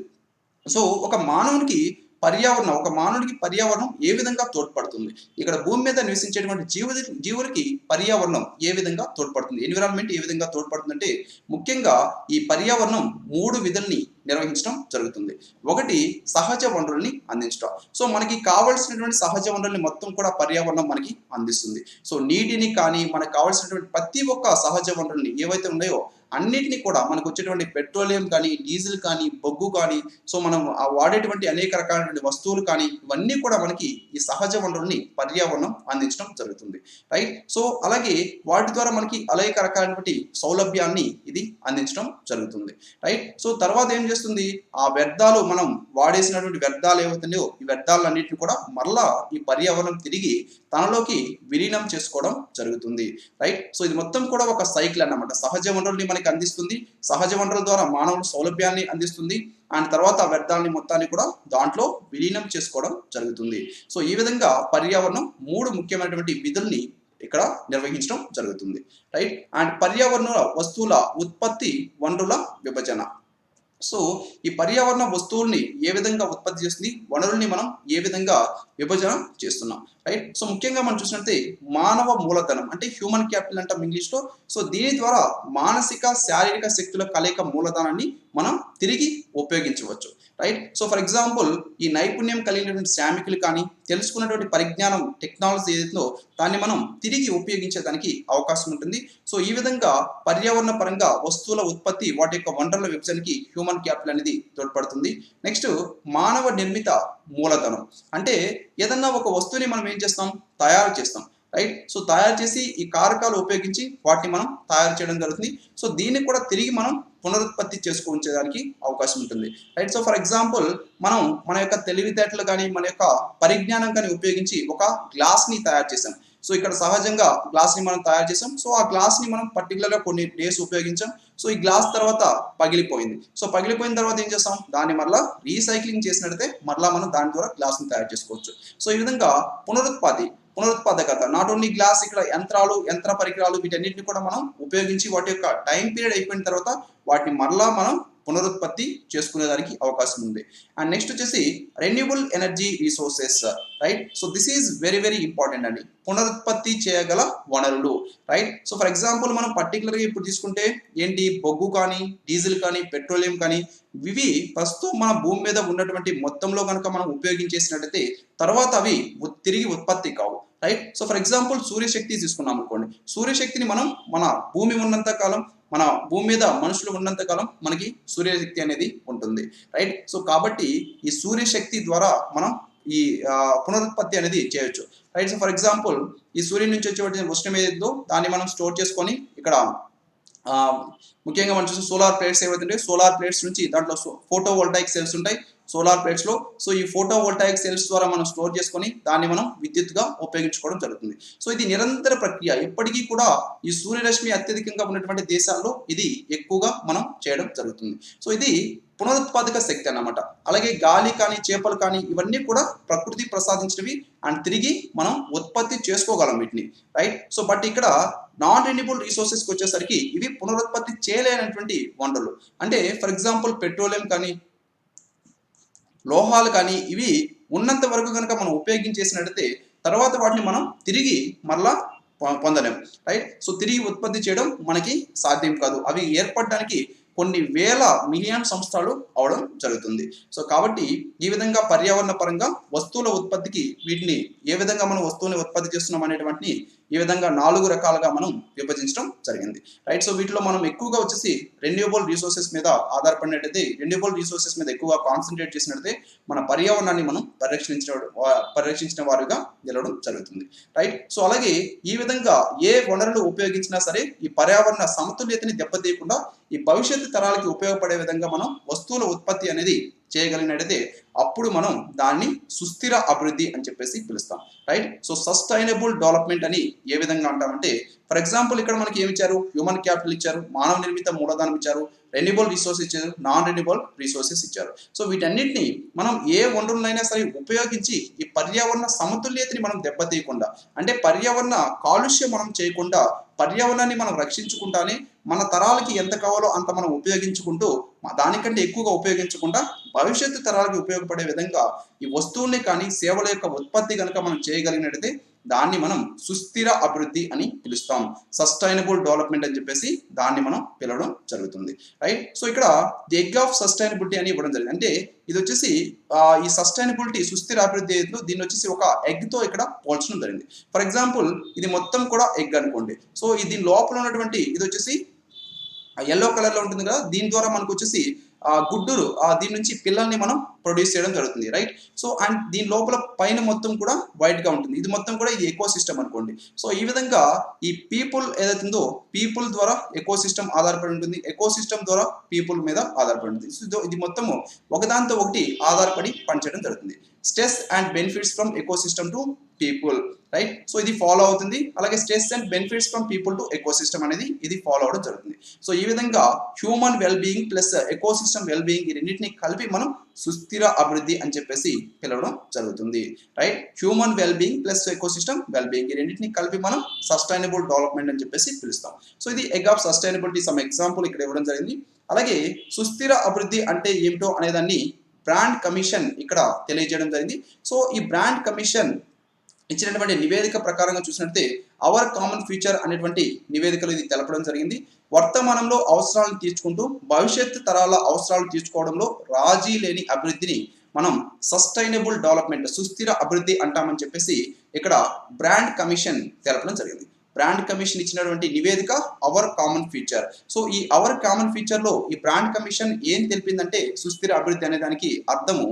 సో ఒక మానవునికి పర్యావరణం ఏ విధంగా తోడ్పడుతుంది, ఇక్కడ భూమి మీద నివసించేటువంటి జీవులకి పర్యావరణం ఏ విధంగా తోడ్పడుతుంది, ఎన్విరాన్మెంట్ ఏ విధంగా తోడ్పడుతుంది అంటే ముఖ్యంగా ఈ పర్యావరణం 3 విధుల్ని నిర్వహించడం జరుగుతుంది. ఒకటి సహజ వనరుల్ని అందించడం. సో మనకి కావాల్సినటువంటి సహజ వనరుల్ని మొత్తం కూడా పర్యావరణం మనకి అందిస్తుంది. సో నీటిని కానీ మనకు కావాల్సినటువంటి ప్రతి ఒక్క సహజ వనరుల్ని ఏవైతే ఉన్నాయో అన్నిటినీ కూడా మనకు వచ్చేటువంటి పెట్రోలియం కానీ డీజిల్ కానీ బొగ్గు కానీ సో మనం వాడేటువంటి అనేక రకాలైనటువంటి వస్తువులు కానీ ఇవన్నీ కూడా మనకి ఈ సహజ వనరుల్ని పర్యావరణం అందించడం జరుగుతుంది. రైట్. సో అలాగే వాటి ద్వారా మనకి అనేక రకాలైనటువంటి సౌలభ్యాన్ని ఇది అందించడం జరుగుతుంది. రైట్. సో తర్వాత ఏం చేస్తుంది ఆ వ్యర్థాలు మనం వాడేసినటువంటి వ్యర్థాలు ఏవైతున్నాయో ఈ వ్యర్థాలన్నింటినీ కూడా మరలా ఈ పర్యావరణం తిరిగి తనలోకి విలీనం చేసుకోవడం జరుగుతుంది. రైట్. సో ఇది మొత్తం కూడా ఒక సైకిల్ అన్నమాట. సహజ వనరుల్ని మనకి అందిస్తుంది, సహజ వనరుల ద్వారా మానవుల సౌలభ్యాన్ని అందిస్తుంది, అండ్ తర్వాత వ్యర్థాలని మొత్తాన్ని కూడా దాంట్లో విలీనం చేసుకోవడం జరుగుతుంది. సో ఈ విధంగా పర్యావరణం 3 ముఖ్యమైనటువంటి విధుల్ని ఇక్కడ నిర్వహించడం జరుగుతుంది. రైట్. అండ్ పర్యావరణ వస్తువుల ఉత్పత్తి వనరుల విభజన. సో ఈ పర్యావరణ వస్తువుల్ని ఏ విధంగా ఉత్పత్తి చేస్తుంది, వనరుల్ని మనం ఏ విధంగా విభజన చేస్తున్నాం. రైట్. సో ముఖ్యంగా మనం చూసినట్లయితే మానవ మూలధనం అంటే హ్యూమన్ క్యాపిటల్ అంటాం ఇంగ్లీష్లో. సో దీని ద్వారా మానసిక శారీరక శక్తుల కలయిక మూలధనాన్ని మనం తిరిగి ఉపయోగించవచ్చు. రైట్. సో ఫర్ ఎగ్జాంపుల్ ఈ నైపుణ్యం కలిగినటువంటి శ్రామికులు కానీ తెలుసుకున్నటువంటి పరిజ్ఞానం టెక్నాలజీ ఏదైతుందో దాన్ని మనం తిరిగి ఉపయోగించేదానికి అవకాశం ఉంటుంది. సో ఈ విధంగా పర్యావరణ పరంగా వస్తువుల ఉత్పత్తి వాటి యొక్క వనరుల విభజనకి హ్యూమన్ క్యాపిటల్ అనేది తోడ్పడుతుంది. నెక్స్ట్ మానవ నిర్మిత మూలధనం అంటే ఏదన్నా ఒక వస్తువుని మనం ఏం చేస్తాం తయారు చేస్తాం. రైట్. సో తయారు చేసి ఈ కారకాలు ఉపయోగించి వాటిని మనం తయారు చేయడం జరుగుతుంది. సో దీన్ని కూడా తిరిగి మనం పునరుత్పత్తి చేసుకుంచేదానికి అవకాశం ఉంటుంది. రైట్. సో ఫర్ ఎగ్జాంపుల్ మనం మన యొక్క తెలివితేటలు కానీ మన యొక్క పరిజ్ఞానం కానీ ఉపయోగించి ఒక గ్లాస్ని తయారు చేసాం. సో ఇక్కడ సహజంగా గ్లాస్ని మనం తయారు చేసాం. సో ఆ గ్లాస్ని మనం పర్టికులర్గా కొన్ని డేస్ ఉపయోగించాం. సో ఈ గ్లాస్ తర్వాత పగిలిపోయింది. సో పగిలిపోయిన తర్వాత ఏం చేస్తాం దాన్ని మరలా రీసైక్లింగ్ చేసినట్లయితే మరలా మనం దాని ద్వారా గ్లాస్ని తయారు చేసుకోవచ్చు. సో ఈ విధంగా పునరుత్పాదకత నాట్ ఓన్లీ గ్లాస్, ఇక్కడ యంత్ర పరికరాలు వీటన్నిటిని కూడా మనం ఉపయోగించి వాటి యొక్క టైం పీరియడ్ అయిపోయిన తర్వాత వాటిని మరలా మనం పునరుత్పత్తి చేసుకునేదానికి అవకాశం ఉంది. అండ్ నెక్స్ట్ వచ్చేసి renewable energy resources. Right. So this is very very important అండి. పునరుత్పత్తి చేయగల వనరులు. రైట్. సో ఫర్ ఎగ్జాంపుల్ మనం పర్టికులర్గా ఇప్పుడు తీసుకుంటే ఏంటి బొగ్గు కానీ డీజిల్ కానీ పెట్రోలియం కానీ ఇవి ప్రస్తుతం మన భూమి మీద ఉన్నటువంటి మొత్తంలో కనుక మనం ఉపయోగించేసినట్టయితే తర్వాత అవి తిరిగి ఉత్పత్తి కావు. రైట్. సో ఫర్ ఎగ్జాంపుల్ సూర్యశక్తి తీసుకున్నాం అనుకోండి. సూర్యశక్తిని మనం మన భూమి ఉన్నంత కాలం మన భూమి మీద మనుషులు ఉన్నంత కాలం మనకి సూర్యశక్తి అనేది ఉంటుంది. రైట్. సో కాబట్టి ఈ సూర్యశక్తి ద్వారా మనం ఈ పునరుత్పత్తి అనేది చేయొచ్చు, రైట్. సో ఫర్ ఎగ్జాంపుల్ ఈ సూర్యుడి నుంచి వచ్చే ఉష్ణం ఏదో దాన్ని మనం స్టోర్ చేసుకొని ఇక్కడ ముఖ్యంగా మనం చూసిన సోలార్ ప్లేట్స్ ఏవైతే సోలార్ ప్లేట్స్ నుంచి దాంట్లో ఫోటో వోల్టాయిక్ సెల్స్ ఉంటాయి సోలార్ ప్లేట్స్ లో. సో ఈ ఫోటో వోల్టాయిక్ సెల్స్ ద్వారా మనం స్టోర్ చేసుకొని దాన్ని మనం విద్యుత్తుగా ఉపయోగించుకోవడం జరుగుతుంది. సో ఇది నిరంతర ప్రక్రియ, ఎప్పటికీ కూడా ఈ సూర్యరశ్మి అత్యధికంగా ఉన్నటువంటి దేశాల్లో ఇది ఎక్కువగా మనం చేయడం జరుగుతుంది. సో ఇది పునరుత్పాదక శక్తి అన్నమాట. అలాగే గాలి కానీ చేపలు కానీ ఇవన్నీ కూడా ప్రకృతి ప్రసాదించినవి అండ్ తిరిగి మనం ఉత్పత్తి చేసుకోగలం వీటిని, రైట్. సో బట్ ఇక్కడ నాన్ రెన్యూబుల్ రిసోర్సెస్కి వచ్చేసరికి ఇవి పునరుత్పత్తి చేయలేనటువంటి వనరులు. అంటే ఫర్ ఎగ్జాంపుల్ పెట్రోలియం కానీ లోహాలు కానీ ఇవి ఉన్నంత వరకు కనుక మనం ఉపయోగించేసినట్టయితే తర్వాత వాటిని మనం తిరిగి మరలా పొందలేం, రైట్. సో తిరిగి ఉత్పత్తి చేయడం మనకి సాధ్యం కాదు. అవి ఏర్పడడానికి కొన్ని వేల మిలియన్ సంవత్సరాలు అవడం జరుగుతుంది. సో కాబట్టి ఈ విధంగా పర్యావరణ పరంగా వస్తువుల ఉత్పత్తికి వీటిని ఏ విధంగా మనం వస్తువుని ఉత్పత్తి చేస్తున్నాం అనేటువంటి ఈ విధంగా 4 రకాలుగా మనం విభజించడం జరిగింది, రైట్. సో వీటిలో మనం ఎక్కువగా వచ్చేసి రెన్యూబుల్ రిసోర్సెస్ మీద ఆధారపడినట్టయితే రెన్యూబుల్ రిసోర్సెస్ మీద ఎక్కువగా కాన్సన్ట్రేట్ చేసినట్టయితే మన పర్యావరణాన్ని మనం పరిరక్షించిన వారుగా నిలవడం జరుగుతుంది, రైట్. సో అలాగే ఈ విధంగా ఏ వనరులు ఉపయోగించినా సరే ఈ పర్యావరణ సమతుల్యతని దెబ్బతీయకుండా ఈ భవిష్యత్తు తరాలకి ఉపయోగపడే విధంగా మనం వస్తువుల ఉత్పత్తి అనేది చేయగలిగినట్టయితే అప్పుడు మనం దాన్ని సుస్థిర అభివృద్ధి అని చెప్పేసి పిలుస్తాం, రైట్. సో సస్టైనబుల్ డెవలప్మెంట్ అని ఏ విధంగా అంటామంటే ఫర్ ఎగ్జాంపుల్ ఇక్కడ మనకి ఏమి ఇచ్చారు, హ్యూమన్ క్యాపిటల్ ఇచ్చారు, మానవ నిర్మిత మూలధనం ఇచ్చారు, రెన్యూబుల్ రిసోర్సెస్ ఇచ్చారు, నాన్ రెన్యూబుల్ రిసోర్సెస్ ఇచ్చారు. సో వీటన్నిటిని మనం ఏ వనరులైనా సరే ఉపయోగించి ఈ పర్యావరణ సమతుల్యతని మనం దెబ్బతీయకుండా అంటే పర్యావరణ కాలుష్యం మనం చేయకుండా పర్యావరణాన్ని మనం రక్షించుకుంటానే మన తరాలకి ఎంత కావాలో అంత మనం ఉపయోగించుకుంటూ దానికంటే ఎక్కువగా ఉపయోగించకుండా భవిష్యత్తు తరాలకి ఉపయోగపడే విధంగా ఈ వస్తువుల్ని కానీ సేవల యొక్క ఉత్పత్తి కనుక మనం చేయగలిగినట్టయితే దాన్ని మనం సుస్థిర అభివృద్ధి అని పిలుస్తాం, సస్టైనబుల్ డెవలప్మెంట్ అని చెప్పేసి దాన్ని మనం పిలవడం జరుగుతుంది, రైట్. సో ఇక్కడ ది ఎగ్ ఆఫ్ సస్టైనబిలిటీ అని ఇవ్వడం జరిగింది. అంటే ఇది వచ్చేసి ఈ సస్టైనబిలిటీ సుస్థిర అభివృద్ధి దీన్ని వచ్చేసి ఒక ఎగ్ తో ఇక్కడ పోల్చడం జరిగింది. ఫర్ ఎగ్జాంపుల్ ఇది మొత్తం కూడా ఎగ్ అనుకోండి. సో దీని లోపల ఉన్నటువంటి ఇది వచ్చేసి ఎల్లో కలర్ లో ఉంటుంది కదా, దీని ద్వారా మనకు వచ్చేసి గుడ్డురు దీని నుంచి పిల్లల్ని మనం ప్రొడ్యూస్ చేయడం జరుగుతుంది, రైట్. సో అండ్ దీని లోపల పైన మొత్తం కూడా వైట్ గా ఉంటుంది. ఇది మొత్తం కూడా ఇది ఎకో సిస్టమ్ అనుకోండి. సో ఈ విధంగా ఈ పీపుల్ ఏదైతుందో పీపుల్ ద్వారా ఎకో సిస్టమ్ ఆధారపడి ఉంటుంది, ఎకో సిస్టమ్ ద్వారా పీపుల్ మీద ఆధారపడి ఉంటుంది. సో ఇది మొత్తము ఒకదాంతో ఒకటి ఆధారపడి పనిచేయడం జరుగుతుంది. Stress and benefits from eco system to people, right. So ఇది ఫాలో అవుతుంది. అలాగే stress and benefits from people to eco system అనేది ఇది ఫాలో అవడం జరుగుతుంది. సో ఈ విధంగా human well being plus eco system well being ఈ రెండింటిని కలిపి మనం సుస్థిర అభివృద్ధి అని చెప్పేసి పిలవడం జరుగుతుంది, right. Human well being plus eco system well being ఈ రెండింటిని కలిపి మనం సస్టైనబుల్ డెవలప్మెంట్ అని చెప్పేసి పిలుస్తాం. సో ఇది egg of sustainability some example ఇక్కడ ఇవ్వడం జరిగింది. అలాగే సుస్థిర అభివృద్ధి అంటే ఏమిటో అనేదాన్ని బ్రాండ్ కమిషన్ ఇక్కడ తెలియజేయడం జరిగింది. సో ఈ బ్రాండ్ కమిషన్ ఇచ్చినటువంటి నివేదిక ప్రకారంగా చూసినట్లయితే అవర్ కామన్ ఫ్యూచర్ అనేటువంటి నివేదికలు ఇది తెలపడం జరిగింది. వర్తమానంలో అవసరాలను తీర్చుకుంటూ భవిష్యత్తు తరాల అవసరాలు తీర్చుకోవడంలో రాజీ లేని అభివృద్ధిని మనం సస్టైనబుల్ డెవలప్మెంట్ సుస్థిర అభివృద్ధి అంటామని చెప్పేసి ఇక్కడ బ్రాండ్ కమిషన్ తెలపడం జరిగింది. బ్రాండ్ కమిషన్ ఇచ్చినటువంటి నివేదిక అవర్ కామన్ ఫ్యూచర్. సో ఈ అవర్ కామన్ ఫ్యూచర్ లో ఈ బ్రాండ్ కమిషన్ ఏం తెలిపిందంటే సుస్థిర అభివృద్ధి అనే దానికి అర్థము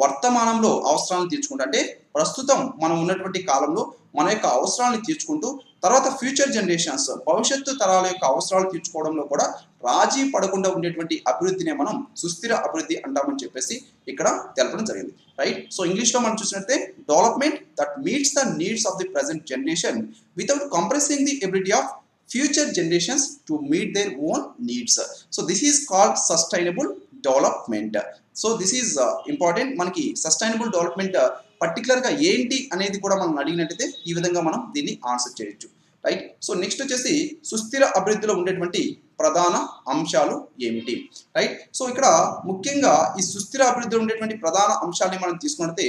వర్తమానంలో అవసరాలను తీర్చుకుంటూ అంటే ప్రస్తుతం మనం ఉన్నటువంటి కాలంలో మన యొక్క అవసరాలను తీర్చుకుంటూ తర్వాత ఫ్యూచర్ జనరేషన్స్ భవిష్యత్తు తరాల యొక్క అవసరాలు తీర్చుకోవడంలో కూడా రాజీ పడకుండా ఉండేటువంటి అభివృద్ధినే మనం సుస్థిర అభివృద్ధి అంటామని చెప్పేసి ఇక్కడ తెలపడం జరిగింది, రైట్. సో ఇంగ్లీష్లో మనం చూసినట్లయితే development that meets the needs of the present generation without compressing the ability of future generations to meet their own needs. So this is called sustainable development. So this is important. మనకి sustainable development particular గా ఏంటి అనేది కూడా మనం అడిగినట్టయితే ఈ విధంగా మనం దీన్ని ఆన్సర్ చేయొచ్చు, రైట్. సో నెక్స్ట్ వచ్చేసి సుస్థిర అభివృద్ధిలో ఉండేటువంటి ప్రధాన అంశాలు ఏమిటి, రైట్. సో ఇక్కడ ముఖ్యంగా ఈ సుస్థిర అభివృద్ధిలో ఉండేటువంటి ప్రధాన అంశాలని మనం తీసుకున్నట్లయితే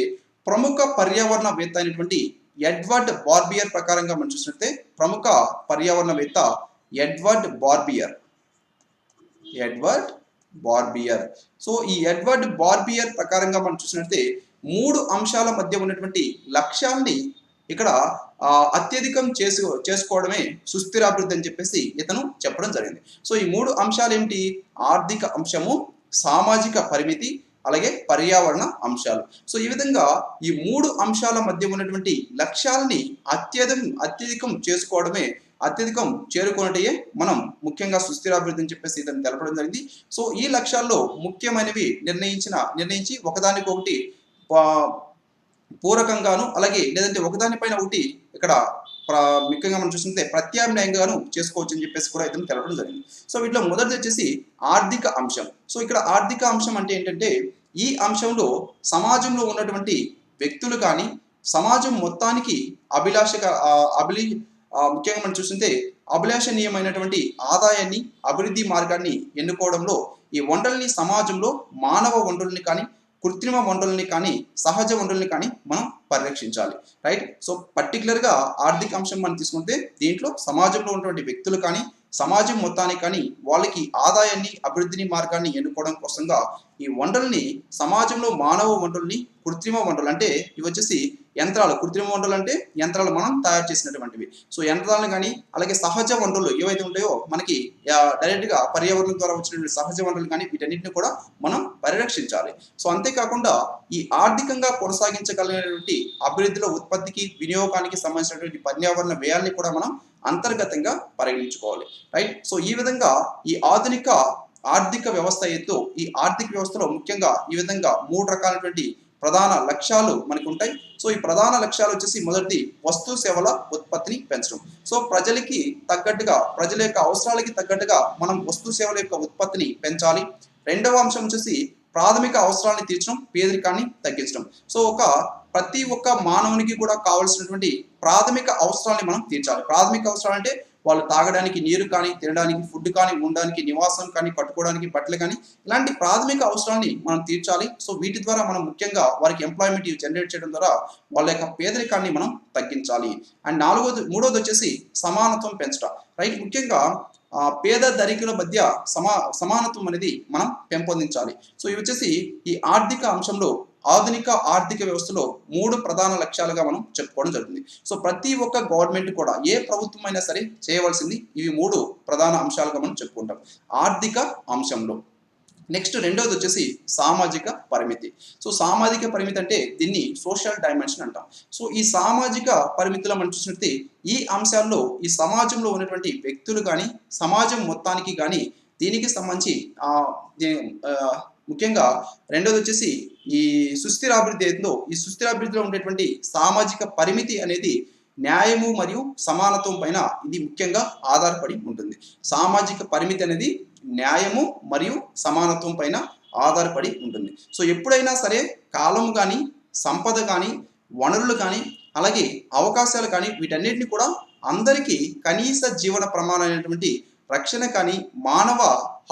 ప్రముఖ పర్యావరణవేత్త అయినటువంటి ఎడ్వర్డ్ బార్బియర్ ప్రకారంగా మనం చూసినట్లయితే ప్రముఖ పర్యావరణవేత్త ఎడ్వర్డ్ బార్బియర్. సో ఈ ఎడ్వర్డ్ బార్బియర్ ప్రకారంగా మనం చూసినట్లయితే 3 అంశాల మధ్య ఉన్నటువంటి లక్ష్యాన్ని ఇక్కడ అత్యధికం చేసుకోవడమే సుస్థిర అభివృద్ధి అని చెప్పేసి ఇతను చెప్పడం జరిగింది. సో ఈ 3 అంశాలు ఏమిటి? ఆర్థిక అంశము, సామాజిక పరిమితి, అలాగే పర్యావరణ అంశాలు. సో ఈ విధంగా ఈ 3 అంశాల మధ్య ఉన్నటువంటి లక్ష్యాలని అత్యధికం చేసుకోవడమే, అత్యధికం చేరుకున్నట్టే మనం ముఖ్యంగా సుస్థిరాభివృద్ధి అని చెప్పేసి ఇతను తెలపడం జరిగింది. సో ఈ లక్ష్యాల్లో ముఖ్యమైనవి నిర్ణయించి ఒకదానికొకటి పూరకంగాను అలాగే లేదంటే ఒకదానిపైన ఒకటి ఇక్కడ ముఖ్యంగా మనం చూస్తుంటే ప్రత్యామ్నాయంగాను చేసుకోవచ్చు అని చెప్పేసి కూడా ఇతను తెలపడం జరిగింది. సో వీటిలో మొదటిది వచ్చేసి ఆర్థిక అంశం. సో ఇక్కడ ఆర్థిక అంశం అంటే ఏంటంటే ఈ అంశంలో సమాజంలో ఉన్నటువంటి వ్యక్తులు కానీ సమాజం మొత్తానికి ముఖ్యంగా మనం చూస్తుంటే అభిలాషణీయమైనటువంటి ఆదాయాన్ని అభివృద్ధి మార్గాన్ని ఎన్నుకోవడంలో ఈ వనరుల్ని సమాజంలో మానవ వనరుల్ని కానీ కృత్రిమ వనరుల్ని కానీ సహజ వనరుల్ని కానీ మనం పరిరక్షించాలి. రైట్. సో పర్టికులర్గా ఆర్థిక అంశం మనం తీసుకుంటే దీంట్లో సమాజంలో ఉన్నటువంటి వ్యక్తులు కానీ సమాజం మొత్తానికి కానీ వాళ్ళకి ఆదాయాన్ని అభివృద్ధిని మార్గాన్ని ఎన్నుకోవడం కోసంగా ఈ వనరుల్ని సమాజంలో మానవ వనరుల్ని కృత్రిమ వనరులు అంటే ఇవి వచ్చేసి యంత్రాలు, కృత్రిమ వనరులు అంటే యంత్రాలు మనం తయారు చేసినటువంటివి. సో యంత్రాలను కానీ అలాగే సహజ వనరులు ఏవైతే ఉంటాయో మనకి డైరెక్ట్గా పర్యావరణం ద్వారా వచ్చినటువంటి సహజ వనరులు కానీ వీటన్నిటిని కూడా మనం పరిరక్షించాలి. సో అంతేకాకుండా ఈ ఆర్థికంగా కొనసాగించగలిగినటువంటి అభివృద్ధిలో ఉత్పత్తికి వినియోగానికి సంబంధించినటువంటి పర్యావరణ వ్యయాల్ని కూడా మనం అంతర్గతంగా పరిగణించుకోవాలి. రైట్. సో ఈ విధంగా ఈ ఆధునిక ఆర్థిక వ్యవస్థ ఏదో ఈ ఆర్థిక వ్యవస్థలో ముఖ్యంగా ఈ విధంగా 3 రకాలైనటువంటి ప్రధాన లక్ష్యాలు మనకు ఉంటాయి. సో ఈ ప్రధాన లక్ష్యాలు వచ్చేసి మొదటిది వస్తు సేవల ఉత్పత్తిని పెంచడం. సో ప్రజలకి తగ్గట్టుగా ప్రజల యొక్క అవసరాలకి తగ్గట్టుగా మనం వస్తు సేవల యొక్క ఉత్పత్తిని పెంచాలి. రెండవ అంశం వచ్చేసి ప్రాథమిక అవసరాలను తీర్చడం, పేదరికాన్ని తగ్గించడం. సో ప్రతి ఒక్క మానవునికి కూడా కావాల్సినటువంటి ప్రాథమిక అవసరాలని మనం తీర్చాలి. ప్రాథమిక అవసరాలు అంటే వాళ్ళు తాగడానికి నీరు కానీ, తినడానికి ఫుడ్ కానీ, ఉండడానికి నివాసం కానీ, కట్టుకోవడానికి బట్టలు కానీ ఇలాంటి ప్రాథమిక అవసరాలని మనం తీర్చాలి. సో వీటి ద్వారా మనం ముఖ్యంగా వారికి ఎంప్లాయ్మెంట్ జనరేట్ చేయడం ద్వారా వాళ్ళ యొక్క పేదరికాన్ని మనం తగ్గించాలి. అండ్ మూడోది వచ్చేసి సమానత్వం పెంచడం. రైట్. ముఖ్యంగా పేద ధనికుల మధ్య సమానత్వం అనేది మనం పెంపొందించాలి. సో ఇవి వచ్చేసి ఈ ఆర్థిక అంశంలో ఆధునిక ఆర్థిక వ్యవస్థలో 3 ప్రధాన లక్ష్యాలుగా మనం చెప్పుకోవడం జరుగుతుంది. సో ప్రతి ఒక్క గవర్నమెంట్ కూడా ఏ ప్రభుత్వం అయినా సరే చేయవలసింది ఇవి 3 ప్రధాన అంశాలుగా మనం చెప్పుకుంటాం ఆర్థిక అంశంలో. నెక్స్ట్ రెండవది వచ్చేసి సామాజిక పరిమితి. సో సామాజిక పరిమితి అంటే దీన్ని సోషల్ డైమెన్షన్ అంటాం. సో ఈ సామాజిక పరిమితిలో మనం చూసినట్లయితే ఈ అంశాల్లో ఈ సమాజంలో ఉన్నటువంటి వ్యక్తులు కానీ సమాజం మొత్తానికి కానీ దీనికి సంబంధించి ముఖ్యంగా రెండోది వచ్చేసి ఈ సుస్థిరాభివృద్ధి ఏదో ఈ సుస్థిరాభివృద్ధిలో ఉండేటువంటి సామాజిక పరిమితి అనేది న్యాయము మరియు సమానత్వం పైన ఇది ముఖ్యంగా ఆధారపడి ఉంటుంది. సామాజిక పరిమితి అనేది న్యాయము మరియు సమానత్వం పైన ఆధారపడి ఉంటుంది. సో ఎప్పుడైనా సరే కాలం కానీ సంపద కానీ వనరులు కానీ అలాగే అవకాశాలు కానీ వీటన్నిటిని కూడా అందరికీ కనీస జీవన ప్రమాణమైనటువంటి రక్షణ కానీ మానవ